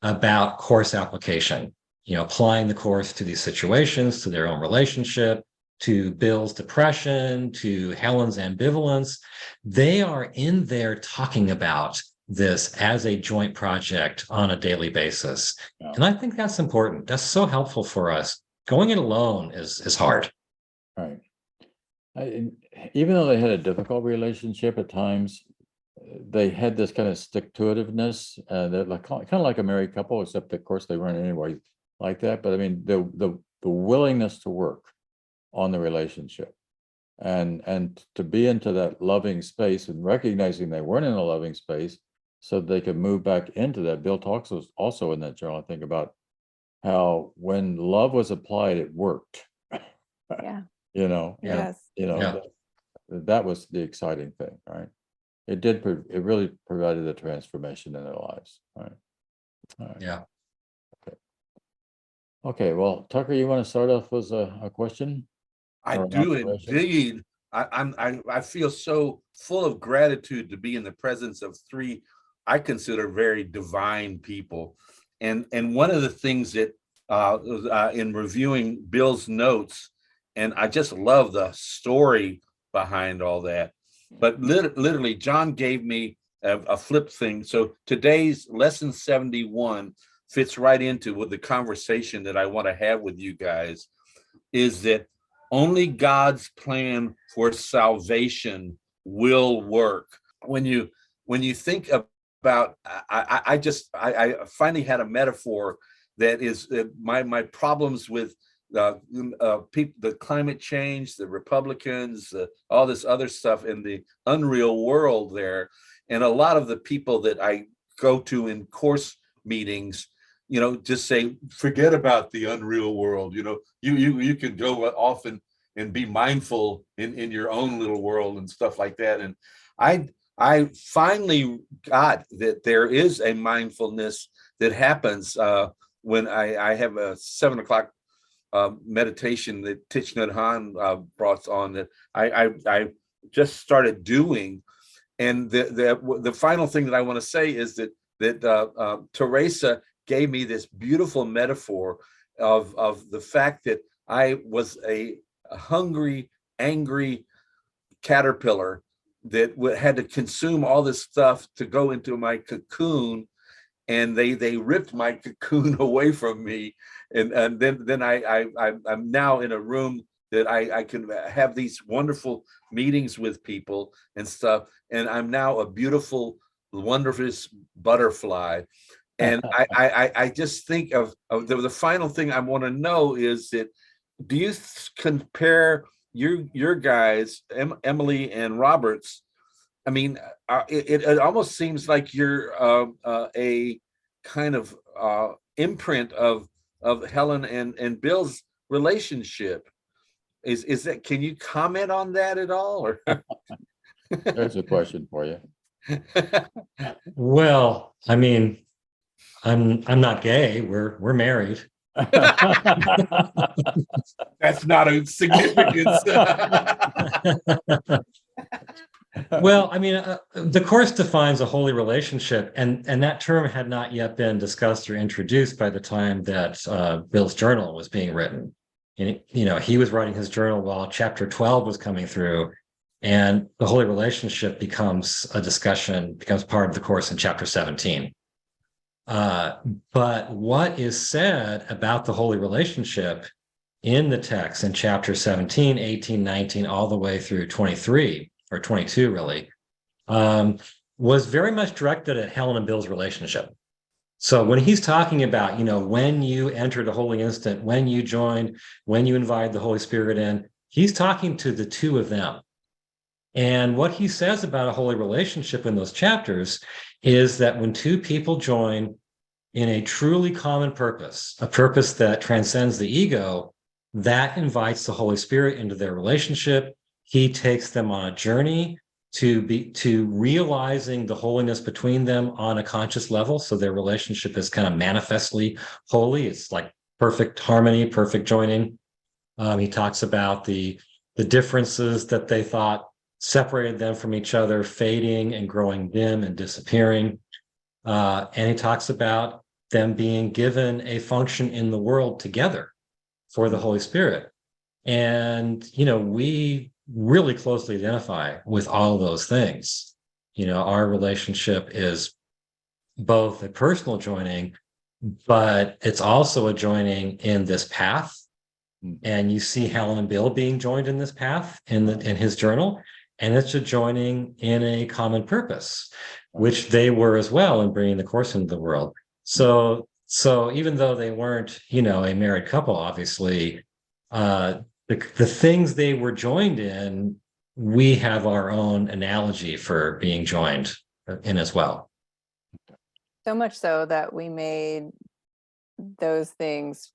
about course application, applying the course to these situations, to their own relationship, to Bill's depression, to Helen's ambivalence. They are in there talking about this as a joint project on a daily basis. Yeah. And I think that's important. That's so helpful for us. Going it alone is hard. Right. Even though they had a difficult relationship at times, they had this kind of stick-to-itiveness. They're like kind of like a married couple, except of course they weren't anyway like that. But I mean, the willingness to work on the relationship and to be into that loving space and recognizing they weren't in a loving space, so they could move back into that. Bill talks also in that journal, I think, about how when love was applied, it worked. Yeah. You know, and Yes. you know Yeah. that was the exciting thing, right? It really provided a transformation in their lives, right? All right. Yeah. Okay, well, Tucker, you want to start off with a question I or an do observation? indeed. I feel so full of gratitude to be in the presence of three I consider very divine people, and one of the things that in reviewing Bill's notes, and I just love the story behind all that. But literally, John gave me a flip thing. So today's lesson 71 fits right into with the conversation that I want to have with you guys. Is that only God's plan for salvation will work. When you think about, I finally had a metaphor that is my problems with people, the climate change, the Republicans, all this other stuff in the unreal world there. And a lot of the people that I go to in course meetings, just say, forget about the unreal world. You can go off and be mindful in your own little world and stuff like that. And I finally got that there is a mindfulness that happens when I have a 7 o'clock meditation that Thich Nhat Hanh brought on, that I just started doing. And the final thing that I want to say is that Teresa gave me this beautiful metaphor of the fact that I was a hungry, angry caterpillar that had to consume all this stuff to go into my cocoon, and they ripped my cocoon away from me, and then I'm now in a room that I can have these wonderful meetings with people and stuff, and I'm now a beautiful, wonderful butterfly. And I just think of the final thing I want to know is that, do you compare your guys, Emily and Roberts? I mean, it almost seems like you're a kind of imprint of Helen and Bill's relationship. Is that? Can you comment on that at all? Or There's a question for you. Well, I mean, I'm not gay. We're married. That's not a significance. Well, I mean, the course defines a holy relationship, and that term had not yet been discussed or introduced by the time that Bill's journal was being written. And he was writing his journal while chapter 12 was coming through, and the holy relationship becomes a discussion, becomes part of the course in chapter 17. But what is said about the holy relationship in the text in chapter 17, 18, 19, all the way through 23 or 22, really, was very much directed at Helen and Bill's relationship. So when he's talking about, when you entered a holy instant, when you joined, when you invited the Holy Spirit in, he's talking to the two of them. And what he says about a holy relationship in those chapters is that when two people join in a truly common purpose, a purpose that transcends the ego, that invites the Holy Spirit into their relationship. He takes them on a journey to realizing the holiness between them on a conscious level. So their relationship is kind of manifestly holy. It's like perfect harmony, perfect joining. He talks about the differences that they thought separated them from each other, fading and growing dim and disappearing. And he talks about them being given a function in the world together for the Holy Spirit. And, we really closely identify with all of those things. Our relationship is both a personal joining, but it's also a joining in this path. And you see Helen and Bill being joined in this path in his journal, and it's a joining in a common purpose, which they were as well in bringing the course into the world. So even though they weren't, a married couple, obviously, the things they were joined in, we have our own analogy for being joined in as well. So much so that we made those things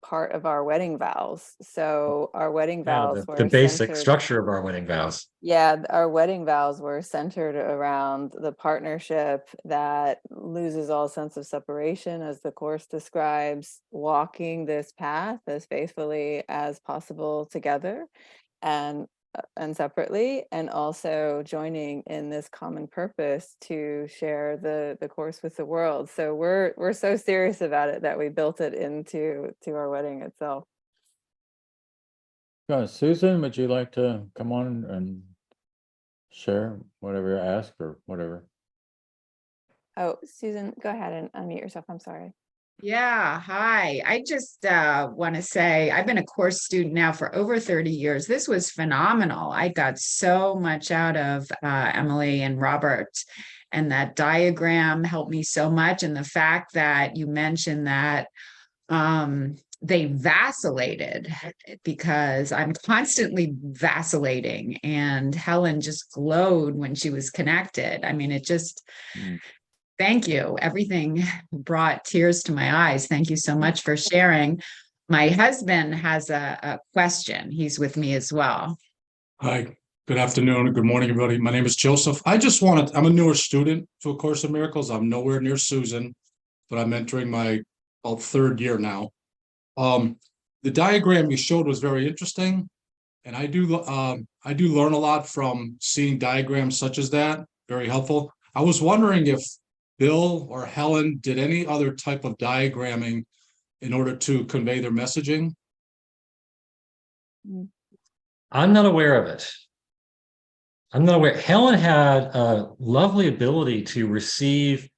part of our wedding vows. So our wedding vows were the basic centered, structure of our wedding vows. Yeah, our wedding vows were centered around the partnership that loses all sense of separation, as the Course describes, walking this path as faithfully as possible together and separately, and also joining in this common purpose to share the Course with the world. So we're so serious about it that we built it into our wedding itself. Susan, would you like to come on and share whatever you ask or whatever? Oh, Susan, go ahead and unmute yourself. I'm sorry. Yeah, hi. I just want to say I've been a course student now for over 30 years. This was phenomenal. I got so much out of Emily and Robert, and that diagram helped me so much. And the fact that you mentioned that they vacillated, because I'm constantly vacillating, and Helen just glowed when she was connected. I mean, it just, Mm. thank you. Everything brought tears to my eyes. Thank you so much for sharing. My husband has a question. He's with me as well. Hi, good afternoon, and good morning, everybody. My name is Joseph. I'm a newer student to A Course in Miracles. I'm nowhere near Susan, but I'm entering my about third year now. The diagram you showed was very interesting, and I do learn a lot from seeing diagrams such as that. Very helpful. I was wondering if Bill or Helen did any other type of diagramming in order to convey their messaging. I'm not aware of it. I'm not aware. Helen had a lovely ability to receive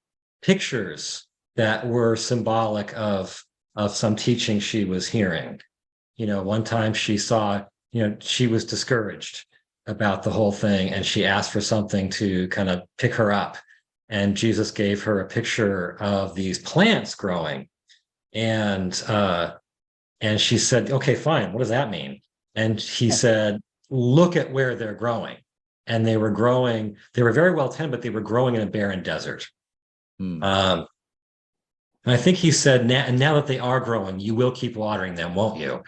pictures that were symbolic of some teaching she was hearing. You know, one time she saw, she was discouraged about the whole thing, and she asked for something to kind of pick her up. And Jesus gave her a picture of these plants growing. And she said, okay, fine, what does that mean? And he said, look at where they're growing. And they were very well tended, but they were growing in a barren desert. Hmm. And I think he said, now that they are growing, you will keep watering them, won't you?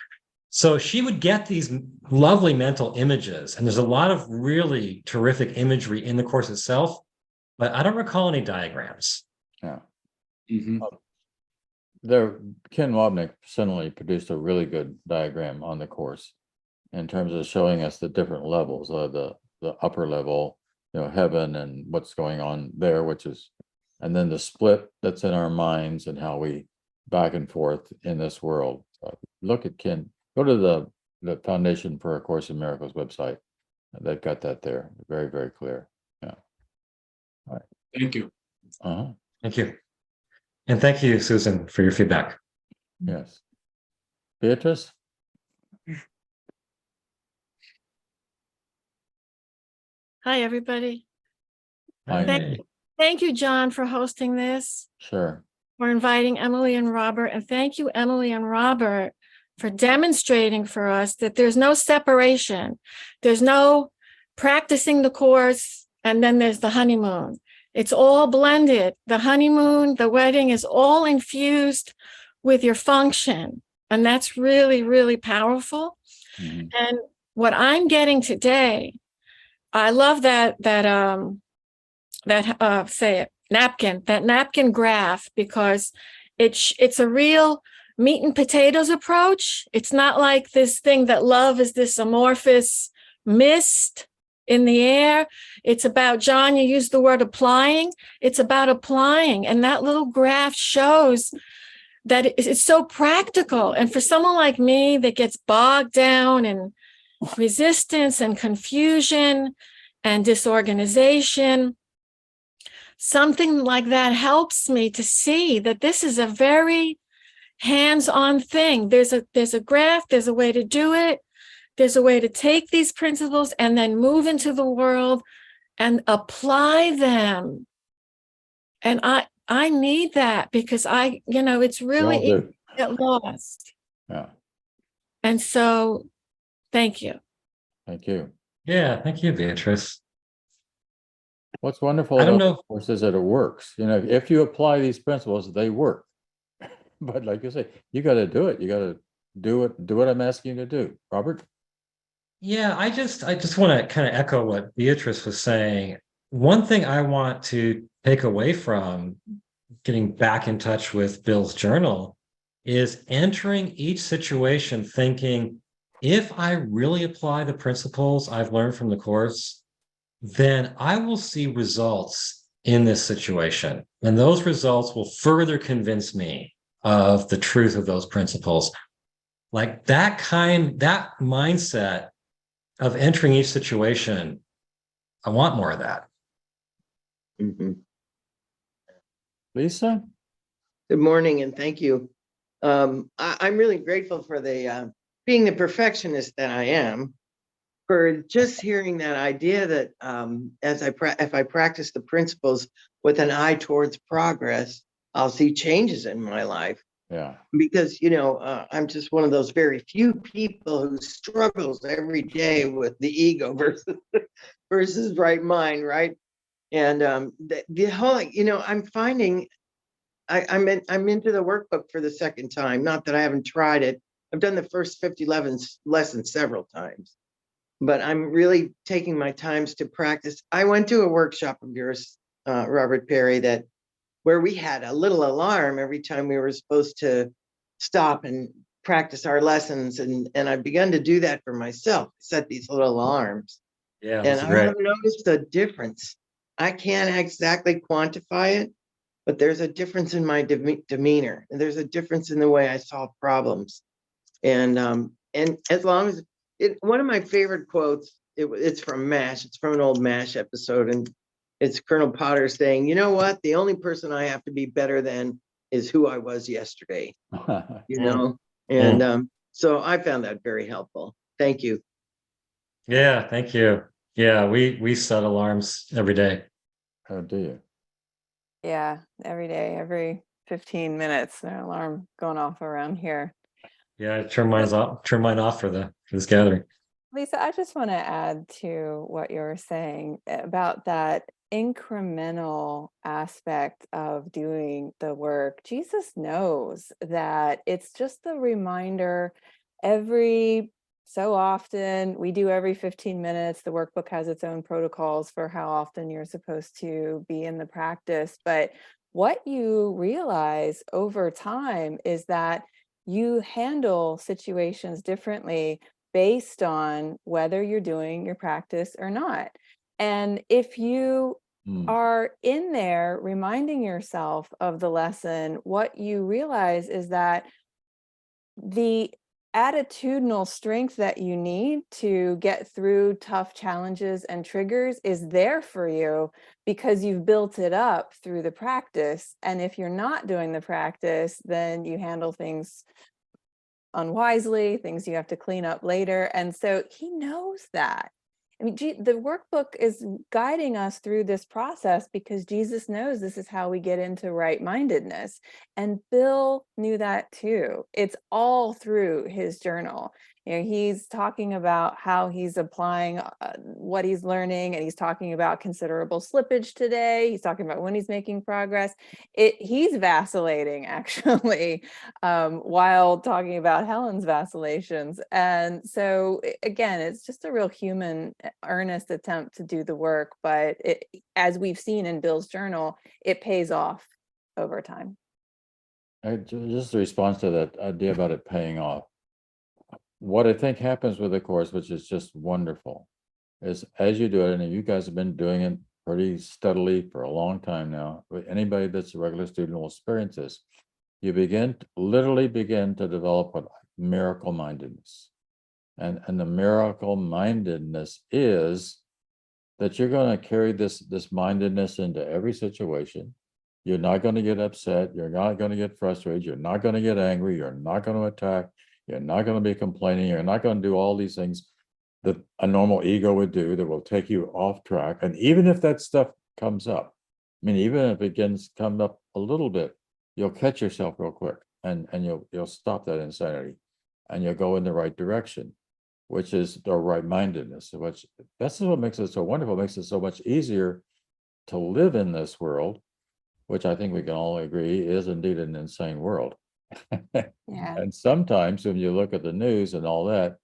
So she would get these lovely mental images, and there's a lot of really terrific imagery in the course itself, but I don't recall any diagrams. Yeah. Mhm. Ken Wobnick certainly produced a really good diagram on the course in terms of showing us the different levels of the upper level, heaven and what's going on there, and then the split that's in our minds and how we back and forth in this world. Look at Ken, go to the Foundation for A Course in Miracles website. They've got that there. Very, very clear. Yeah. Thank you. Uh-huh. Thank you. And thank you, Susan, for your feedback. Yes. Beatrice? Hi, everybody. Hi. Thank you, John, for hosting this, Sure. for inviting Emily and Robert. And thank you, Emily and Robert, for demonstrating for us that there's no separation. There's no practicing the course, and then there's the honeymoon. It's all blended. The honeymoon, the wedding is all infused with your function. And that's really, really powerful. Mhm. And what I'm getting today, I love that napkin graph, because it's a real meat and potatoes approach. It's not like this thing that love is this amorphous mist in the air. It's about, John, you used the word applying. It's about applying. And that little graph shows that it's so practical. And for someone like me that gets bogged down in resistance and confusion and disorganization, something like that helps me to see that this is a very hands-on thing. There's a graph, there's a way to do it. There's a way to take these principles and then move into the world and apply them. And I need that, because it's really easy to get lost. Yeah. And so thank you. Thank you. Yeah, thank you, Beatrice. What's wonderful I don't about know. the course is that it works. If you apply these principles, they work. But like you say, you got to do it. You got to do what I'm asking you to do. Robert? Yeah, I just want to kind of echo what Beatrice was saying. One thing I want to take away from getting back in touch with Bill's journal is entering each situation thinking, if I really apply the principles I've learned from the course, then I will see results in this situation. And those results will further convince me of the truth of those principles. Like that mindset of entering each situation, I want more of that. Lisa? Good morning, and thank you. I'm really grateful for the being the perfectionist that I am, for just hearing that idea that if I practice the principles with an eye towards progress, I'll see changes in my life. Yeah. Because I'm just one of those very few people who struggles every day with the ego versus right mind, right? And the whole, I'm finding I'm into the workbook for the second time. Not that I haven't tried it. I've done the first 50 lessons several times, but I'm really taking my times to practice. I went to a workshop of yours, Robert Perry, where we had a little alarm every time we were supposed to stop and practice our lessons, and I've begun to do that for myself. Set these little alarms, Yeah, and that's I great. have noticed a difference. I can't exactly quantify it, but there's a difference in my demeanor, and there's a difference in the way I solve problems. And as long as one of my favorite quotes, it's from MASH. It's from an old MASH episode, and it's Colonel Potter saying, "You know what? The only person I have to be better than is who I was yesterday." You know, and so I found that very helpful. Thank you. Yeah, thank you. Yeah, we set alarms every day. How do you? Yeah, every day, every 15 minutes, an alarm going off around here. Yeah, I turn mine off for this gathering. Lisa, I just want to add to what you were saying about that incremental aspect of doing the work. Jesus knows that it's just a reminder every so often. We do every 15 minutes. The workbook has its own protocols for how often you're supposed to be in the practice. But what you realize over time is that you handle situations differently based on whether you're doing your practice or not. And if you are in there reminding yourself of the lesson, what you realize is that the attitudinal strength that you need to get through tough challenges and triggers is there for you because you've built it up through the practice. And if you're not doing the practice, then you handle things unwisely, things you have to clean up later. And so he knows that. I mean, the workbook is guiding us through this process because Jesus knows this is how we get into right-mindedness. And Bill knew that too. It's all through his journal. He's talking about how he's applying what he's learning, and he's talking about considerable slippage today. He's talking about when he's making progress. He's vacillating, actually, while talking about Helen's vacillations. And so, again, it's just a real human, earnest attempt to do the work. But as we've seen in Bill's journal, it pays off over time. Just a response to that idea about it paying off. What I think happens with the course, which is just wonderful, is as you do it, and you guys have been doing it pretty steadily for a long time now, but anybody that's a regular student will experience this. You literally begin to develop what miracle mindedness. And the miracle mindedness is that you're going to carry this mindedness into every situation. You're not going to get upset. You're not going to get frustrated. You're not going to get angry. You're not going to attack. You're not going to be complaining. You're not going to do all these things that a normal ego would do that will take you off track. And even if that stuff comes up, I mean, even if it begins to come up a little bit, you'll catch yourself real quick and you'll stop that insanity and you'll go in the right direction, which is the right-mindedness, which that's what makes it so wonderful. It makes it so much easier to live in this world, which I think we can all agree is indeed an insane world. Yeah. And sometimes when you look at the news and all that,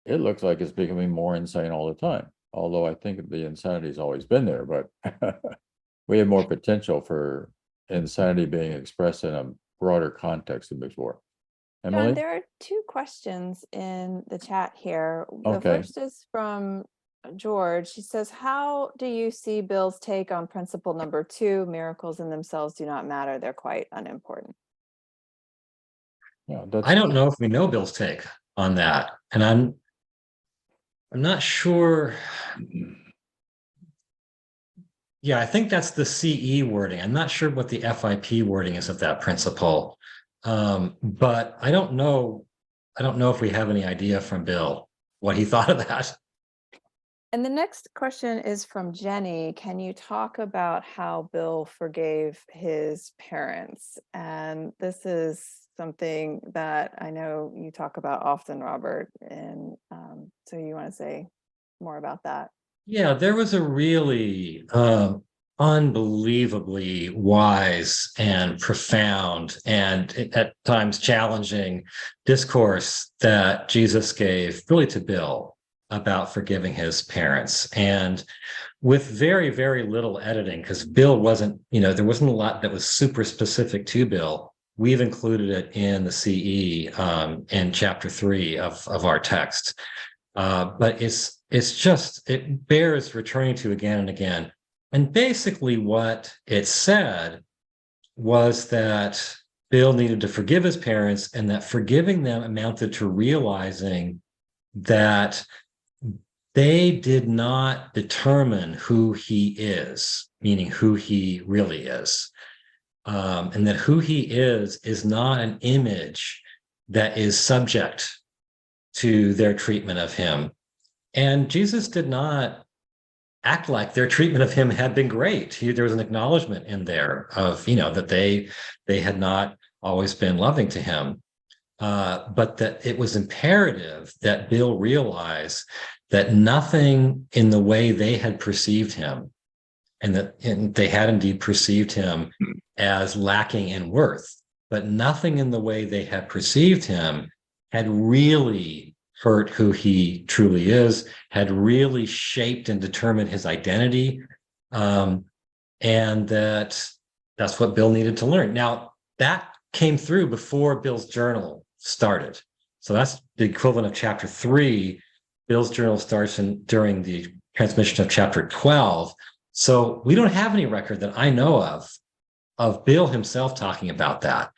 it looks like it's becoming more insane all the time. Although I think the insanity has always been there, but we have more potential for insanity being expressed in a broader context than before. John, Emily? there are two questions in the chat here. The Okay. first is from George. She says, how do you see Bill's take on principle number 2? Miracles in themselves do not matter. They're quite unimportant. Yeah, I don't know if we know Bill's take on that, and I'm not sure. Yeah, I think that's the CE wording. I'm not sure what the FIP wording is of that principle. But I don't know. I don't know if we have any idea from Bill what he thought of that. And the next question is from Jenny. Can you talk about how Bill forgave his parents? And this is something that I know you talk about often, Robert. And so you want to say more about that? Yeah, there was a really unbelievably wise and profound and at times challenging discourse that Jesus gave really to Bill about forgiving his parents. And with very, very little editing, because Bill wasn't, there wasn't a lot that was super specific to Bill. We've included it in the CE in chapter 3 of our text. But it bears returning to again and again. And basically what it said was that Bill needed to forgive his parents, and that forgiving them amounted to realizing that they did not determine who he is, meaning who he really is. And that who he is not an image that is subject to their treatment of him. And Jesus did not act like their treatment of him had been great. There was an acknowledgement in there of, that they had not always been loving to him. But that it was imperative that Bill realize that nothing in the way they had perceived him, and they had indeed perceived him as lacking in worth, but nothing in the way they had perceived him had really hurt who he truly is, had really shaped and determined his identity. And that's what Bill needed to learn. Now, that came through before Bill's journal started. So that's the equivalent of chapter 3. Bill's journal starts during the transmission of chapter 12. So we don't have any record that I know of Bill himself talking about that.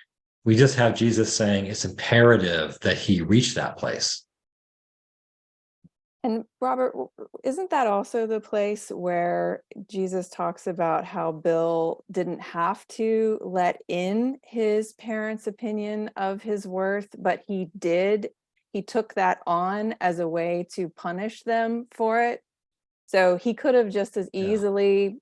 We just have Jesus saying it's imperative that he reach that place. And Robert, isn't that also the place where Jesus talks about how Bill didn't have to let in his parents' opinion of his worth, but he did? He took that on as a way to punish them for it. So he could have just as easily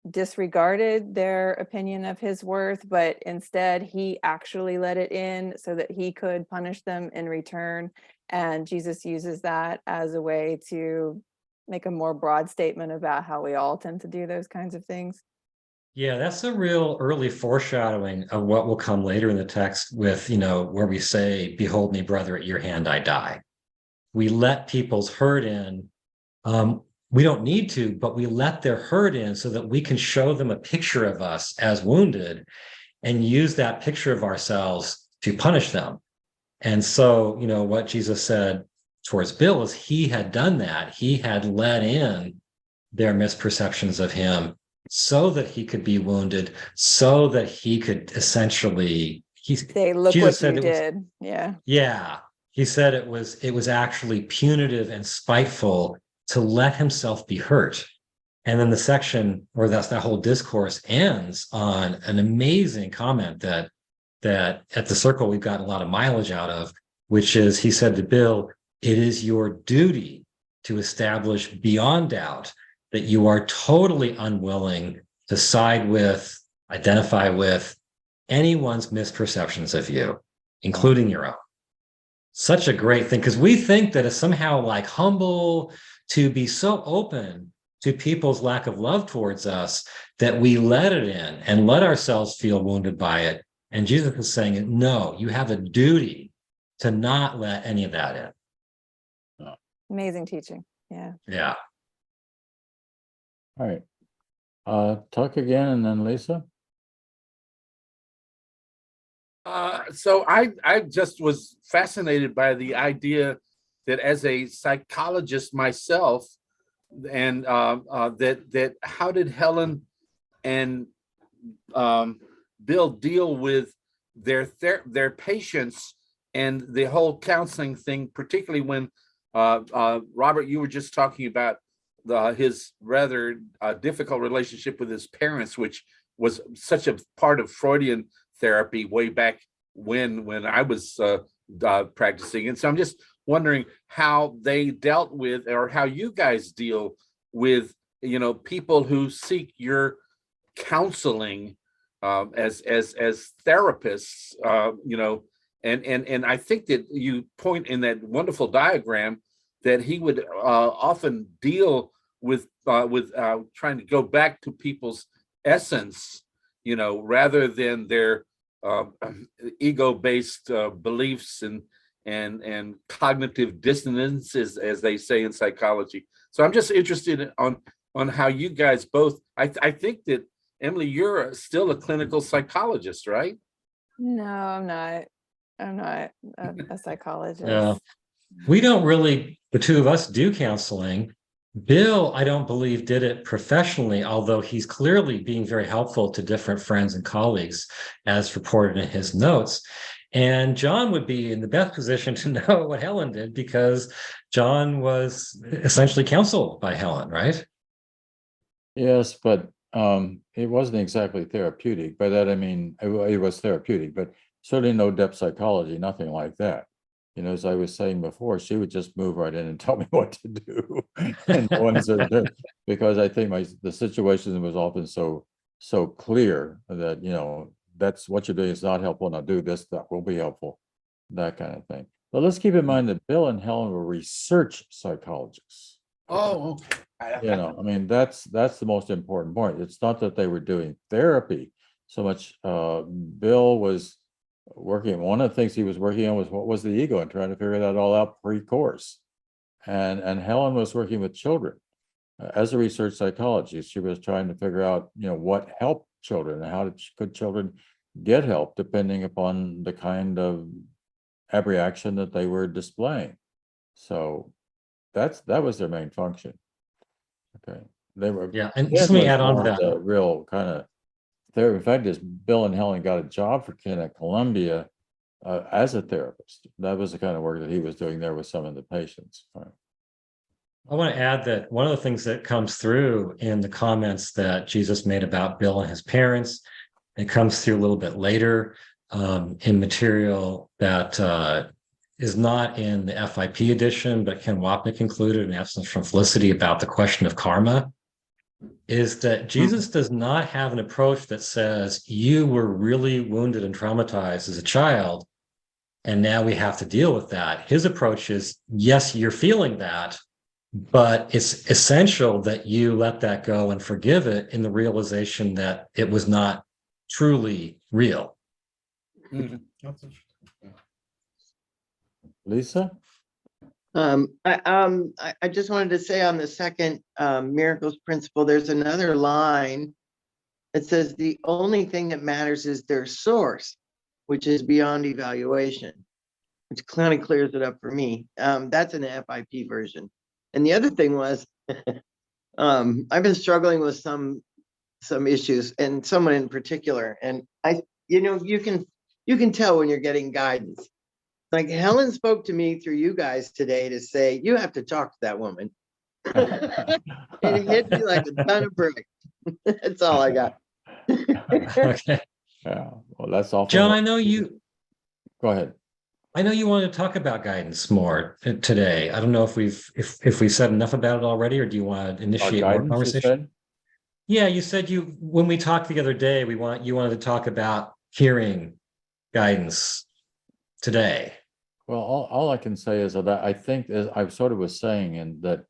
disregarded their opinion of his worth, but instead he actually let it in so that he could punish them in return. And Jesus uses that as a way to make a more broad statement about how we all tend to do those kinds of things. Yeah, that's a real early foreshadowing of what will come later in the text with, where we say, "Behold me, brother, at your hand I die." We let people's hurt in. We don't need to, but we let their hurt in so that we can show them a picture of us as wounded and use that picture of ourselves to punish them. And so, what Jesus said towards Bill is he had done that. He had let in their misperceptions of him so that he could be wounded, so that he could essentially, say, look Jesus what you did. Yeah. He said it was actually punitive and spiteful to let himself be hurt. And then the section, or that whole discourse, ends on an amazing comment that at the circle we've gotten a lot of mileage out of, which is, he said to Bill, "It is your duty to establish beyond doubt that you are totally unwilling to side with, identify with anyone's misperceptions of you, including your own." Such a great thing, because we think that it's somehow like humble to be so open to people's lack of love towards us that we let it in and let ourselves feel wounded by it. And Jesus is saying, no, you have a duty to not let any of that in. Amazing teaching. Yeah. Yeah. All right. Tuck again, and then Lisa. So I just was fascinated by the idea that, as a psychologist myself, and that how did Helen and Bill deal with their patients and the whole counseling thing, particularly when Robert, you were just talking about his rather difficult relationship with his parents, which was such a part of Freudian therapy way back when I was practicing. And so I'm just wondering how they dealt with, or how you guys deal with, people who seek your counseling as therapists, and I think that you point in that wonderful diagram that he would often deal with trying to go back to people's essence, rather than their ego-based beliefs and cognitive dissonances, as they say in psychology. So I'm just interested on how you guys both. I think that, Emily, you're still a clinical psychologist, right? No, I'm not. I'm not a psychologist. Yeah. We don't really, the two of us do counseling. Bill, I don't believe, did it professionally, although he's clearly being very helpful to different friends and colleagues, as reported in his notes. And Jon would be in the best position to know what Helen did, because Jon was essentially counseled by Helen, right? Yes, but it wasn't exactly therapeutic. By that I mean it was therapeutic, but certainly no depth psychology, nothing like that. As I was saying before, she would just move right in and tell me what to do, and no one said that, because I think the situation was often so clear that that's what you're doing is not helpful. Now do this, that will be helpful, that kind of thing. But let's keep in mind that Bill and Helen were research psychologists. Oh, okay. I mean, that's the most important point. It's not that they were doing therapy so much. Bill was working. One of the things he was working on was what was the ego, and trying to figure that all out pre-course. And Helen was working with children as a research psychologist. She was trying to figure out, what helped children and how could children get help depending upon the kind of abreaction that they were displaying. So that was their main function. Okay, they were. Yeah, and just let me add on to that. The real kind of there. In fact, is Bill and Helen got a job for Ken at Columbia as a therapist. That was the kind of work that he was doing there with some of the patients. Right. I want to add that one of the things that comes through in the comments that Jesus made about Bill and his parents, it comes through a little bit later in material that is not in the FIP edition, but Ken Wapnick included in Absence from Felicity about the question of karma, is that Jesus does not have an approach that says you were really wounded and traumatized as a child, and now we have to deal with that. His approach is, yes, you're feeling that, but it's essential that you let that go and forgive it in the realization that it was not truly real. Mhm. Lisa? I just wanted to say on the second miracles principle, there's another line that says the only thing that matters is their source, which is beyond evaluation, which kind of clears it up for me. That's an FIP version. And the other thing was, I've been struggling with some issues, and someone in particular, and you can tell when you're getting guidance. Like Helen spoke to me through you guys today to say, you have to talk to that woman. It hit me like a ton of bricks. That's all I got. Okay. Yeah, well, that's all. Jon, I know you Go ahead. I know you wanted to talk about guidance more today. I don't know if we've said enough about it already, or do you want to initiate more conversation? Yeah, you said when we talked the other day, you wanted to talk about hearing guidance today. Well, all I can say is that I think, as I sort of was saying, and that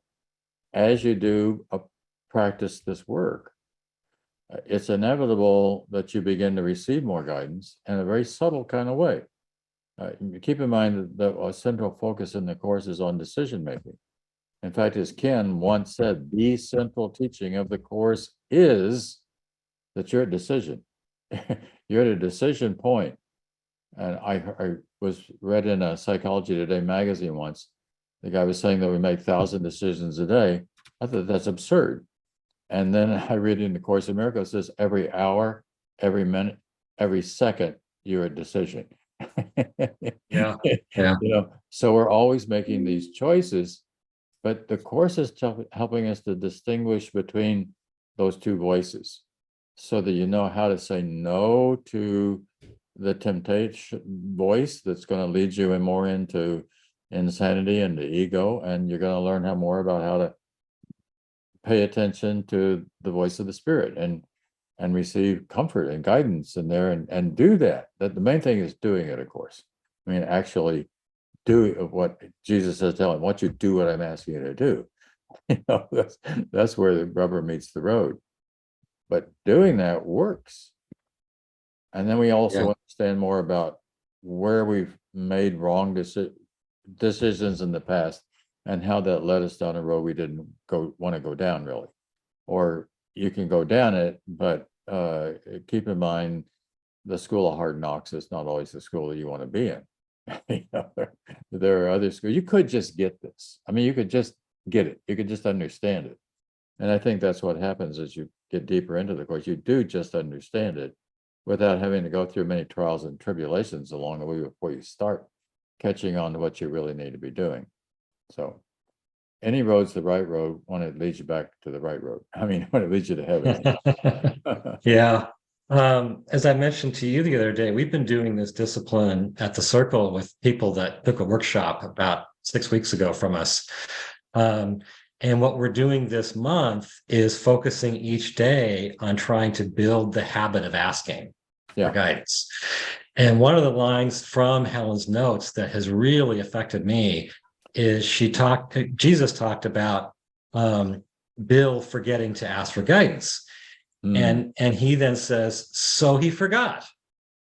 as you do practice this work, it's inevitable that you begin to receive more guidance in a very subtle kind of way. Keep in mind that a central focus in the course is on decision making. In fact, as Ken once said, the central teaching of the course is that you're at decision. You're at a decision point. And I was read in a Psychology Today magazine once. The guy was saying that we make 1,000 decisions a day. I thought that's absurd. And then I read in the Course in Miracles, it says every hour, every minute, every second, you're a decision. Yeah. So we're always making these choices, But the course is helping us to distinguish between those two voices so that you know how to say no to the temptation voice that's going to lead you more into insanity and the ego, and you're going to learn more about how to pay attention to the voice of the spirit and receive comfort and guidance in there and do that. That the main thing is doing it, of course. I mean, actually do what Jesus says, tell him, "Why don't you do what I'm asking you to do?" That's where the rubber meets the road. But doing that works. And then we also understand more about where we've made wrong decisions in the past and how that led us down a road we didn't want to go down, really. Or you can go down it, but keep in mind the school of hard knocks is not always the school that you want to be in. There are other schools. You could just get this. I mean, you could just get it. You could just understand it. And I think that's what happens as you get deeper into the course. You do just understand it without having to go through many trials and tribulations along the way before you start catching on to what you really need to be doing. So any road's the right road when it leads you back to the right road. I mean, when it leads you to heaven. Yeah. As I mentioned to you the other day, we've been doing this discipline at the circle with people that took a workshop about 6 weeks ago from us. And what we're doing this month is focusing each day on trying to build the habit of asking for guidance. And one of the lines from Helen's notes that has really affected me is Jesus talked about Bill forgetting to ask for guidance. And he then says, so he forgot.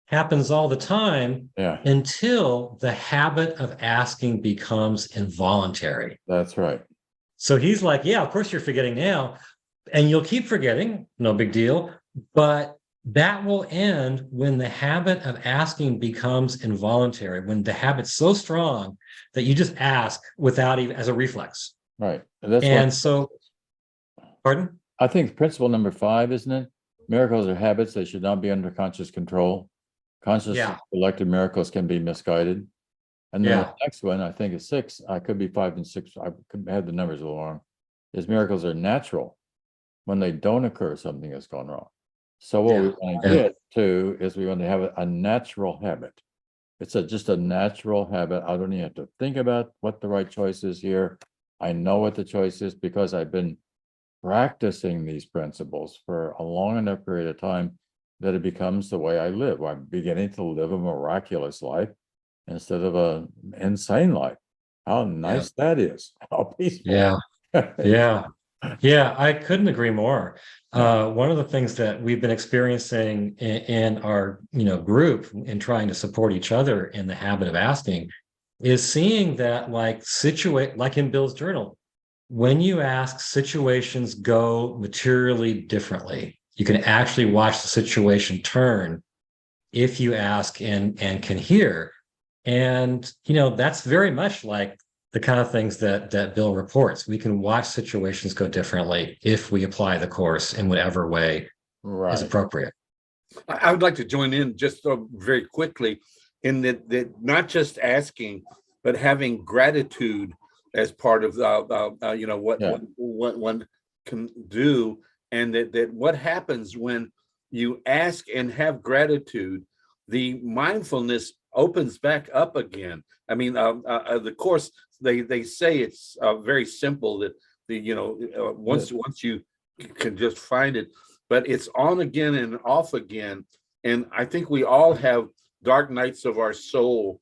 Happens all the time until the habit of asking becomes involuntary. That's right. So he's like, yeah, of course you're forgetting now, and you'll keep forgetting, no big deal, but that will end when the habit of asking becomes involuntary, when the habit's so strong that you just ask without even as a reflex. Right. Pardon? I think principle number 5, isn't it? Miracles are habits. They should not be under conscious control. Conscious selected miracles can be misguided. And then the next one, I think is 6. I could be 5 and 6. I could have the numbers a little wrong. Is miracles are natural. When they don't occur, something has gone wrong. So what we want to get to is we want to have a natural habit. It's just a natural habit. I don't even have to think about what the right choice is here. I know what the choice is because I've been practicing these principles for a long enough period of time that it becomes the way I live. I'm beginning to live a miraculous life instead of an insane life. How nice that is. How peaceful. Yeah, I couldn't agree more. One of the things that we've been experiencing in our group in trying to support each other in the habit of asking is seeing that like in Bill's journal, when you ask, situations go materially differently. You can actually watch the situation turn if you ask and can hear. And that's very much like the kind of things that Bill reports. We can watch situations go differently if we apply the course in whatever way is appropriate. I would like to join in just very quickly in that not just asking, but having gratitude as part of what one can do, and that what happens when you ask and have gratitude, the mindfulness opens back up again. I mean, the course, they say it's very simple, that once you can just find it, but it's on again and off again. And I think we all have dark nights of our soul,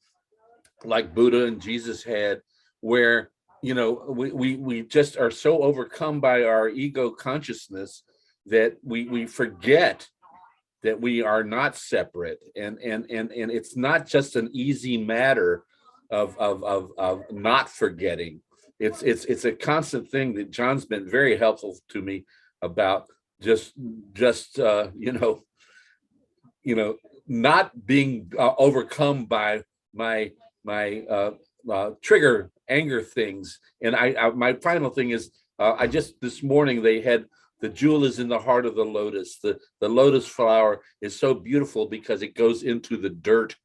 like Buddha and Jesus had, where we just are so overcome by our ego consciousness that we forget that we are not separate, and it's not just an easy matter of not forgetting. It's a constant thing that John's been very helpful to me about, just not being overcome by my trigger anger things. And I my final thing is, I just this morning they had the jewel is in the heart of the lotus. The lotus flower is so beautiful because it goes into the dirt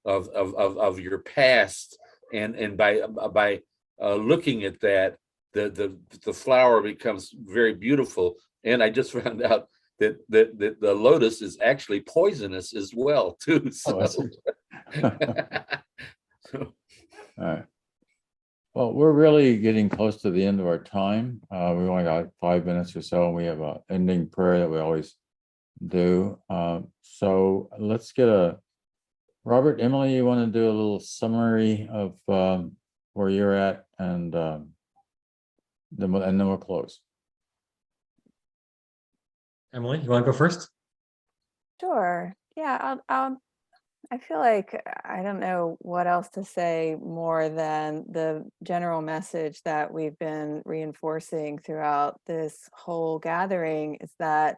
of your past, and by looking at that, the flower becomes very beautiful. And I just found out that the lotus is actually poisonous as well too. So, Oh, I see. so All right. Well, we're really getting close to the end of our time. We've only got 5 minutes or so, and we have an ending prayer that we always do. So let's get Robert, Emily, you want to do a little summary of where you're at, and then we'll close. Emily, you want to go first? Sure. Yeah, I feel like I don't know what else to say more than the general message that we've been reinforcing throughout this whole gathering is that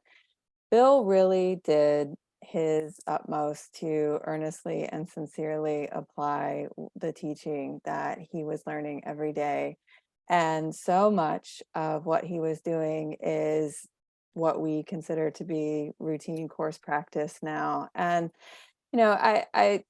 Bill really did his utmost to earnestly and sincerely apply the teaching that he was learning every day. And so much of what he was doing is what we consider to be routine course practice now. And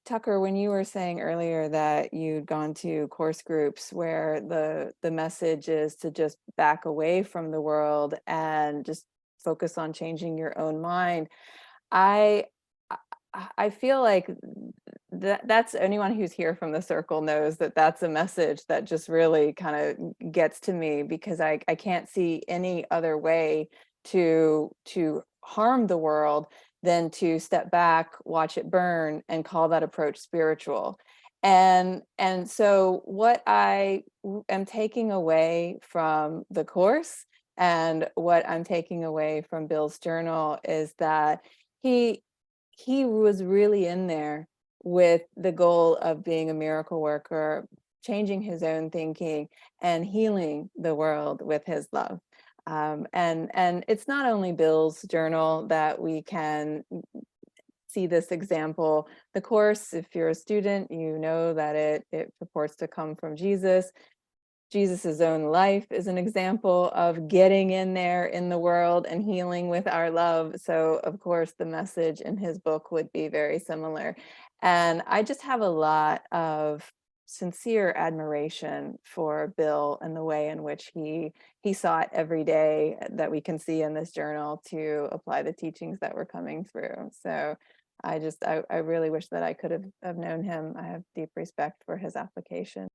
Tucker, when you were saying earlier that you'd gone to course groups where the message is to just back away from the world and just focus on changing your own mind, I feel like that's anyone who's here from the circle knows that that's a message that just really kind of gets to me, because I can't see any other way to harm the world than to step back, watch it burn, and call that approach spiritual. And so what I am taking away from the course and what I'm taking away from Bill's journal is that he was really in there with the goal of being a miracle worker, changing his own thinking and healing the world with his love. And it's not only Bill's journal that we can see this example. The course, if you're a student, you know that it purports to come from Jesus. Jesus's own life is an example of getting in there in the world and healing with our love. So of course, the message in his book would be very similar. And I just have a lot of sincere admiration for Bill and the way in which he sought every day that we can see in this journal to apply the teachings that were coming through. So I really wish that I could have known him. I have deep respect for his application.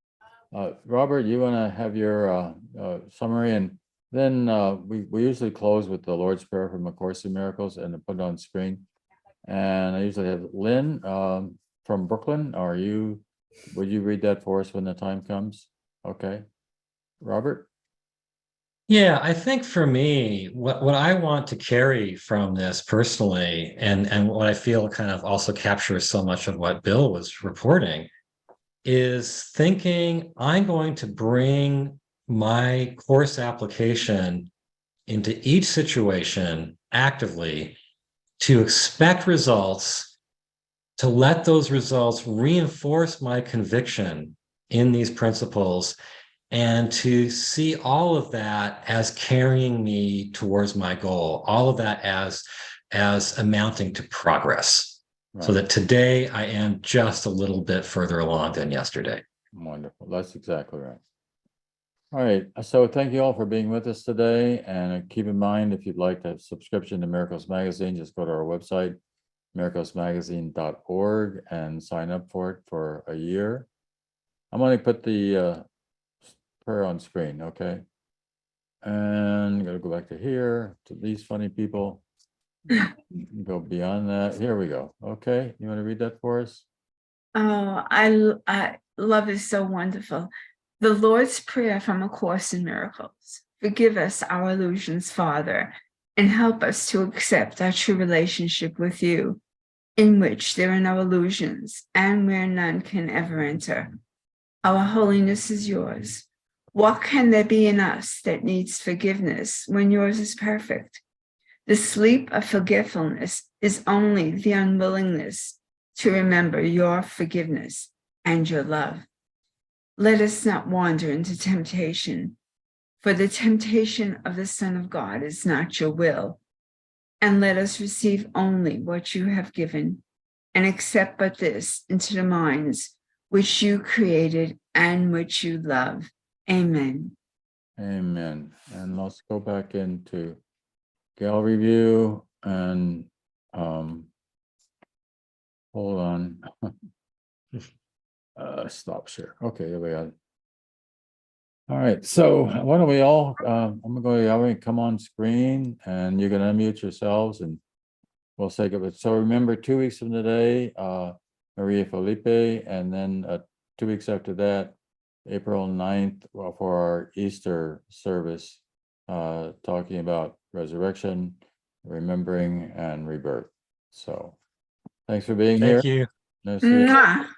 Robert, you want to have your summary, and then we usually close with the Lord's Prayer from A Course in Miracles and put it on screen. And I usually have Lynn from Brooklyn. Would you read that for us when the time comes? Okay, Robert. Yeah, I think for me, what I want to carry from this personally, and what I feel kind of also captures so much of what Bill was reporting, is thinking I'm going to bring my course application into each situation actively, to expect results, to let those results reinforce my conviction in these principles, and to see all of that as carrying me towards my goal, all of that as amounting to progress. Right. So that today I am just a little bit further along than yesterday. Wonderful. That's exactly right. All right. So thank you all for being with us today. And keep in mind, if you'd like to have subscription to Miracles Magazine, just go to our website, miraclesmagazine.org, and sign up for it for a year. I'm going to put the prayer on screen, okay? And I'm going to go back to here, to these funny people. Go beyond that. Here we go. Okay, you want to read that for us? Oh, I love it. So wonderful. The Lord's Prayer from A Course in Miracles. Forgive us our illusions, Father, and help us to accept our true relationship with you, in which there are no illusions and where none can ever enter. Our holiness is yours. What can there be in us that needs forgiveness when yours is perfect? The sleep of forgetfulness is only the unwillingness to remember your forgiveness and your love. Let us not wander into temptation, for the temptation of the Son of God is not your will. And let us receive only what you have given, and accept but this into the minds which you created and which you love. Amen. Amen. And let's go back into gallery view and hold on. Stop share. Okay, there we go. All right, so why don't we all, I'm gonna go to gallery, come on screen, and you're gonna unmute yourselves and we'll say goodbye. So remember, 2 weeks from today, Maria Felipe, and then 2 weeks after that, April 9th, well, for our Easter service, talking about resurrection, remembering, and rebirth. So thanks for being here. Thank you. Nice to see you. Mwah.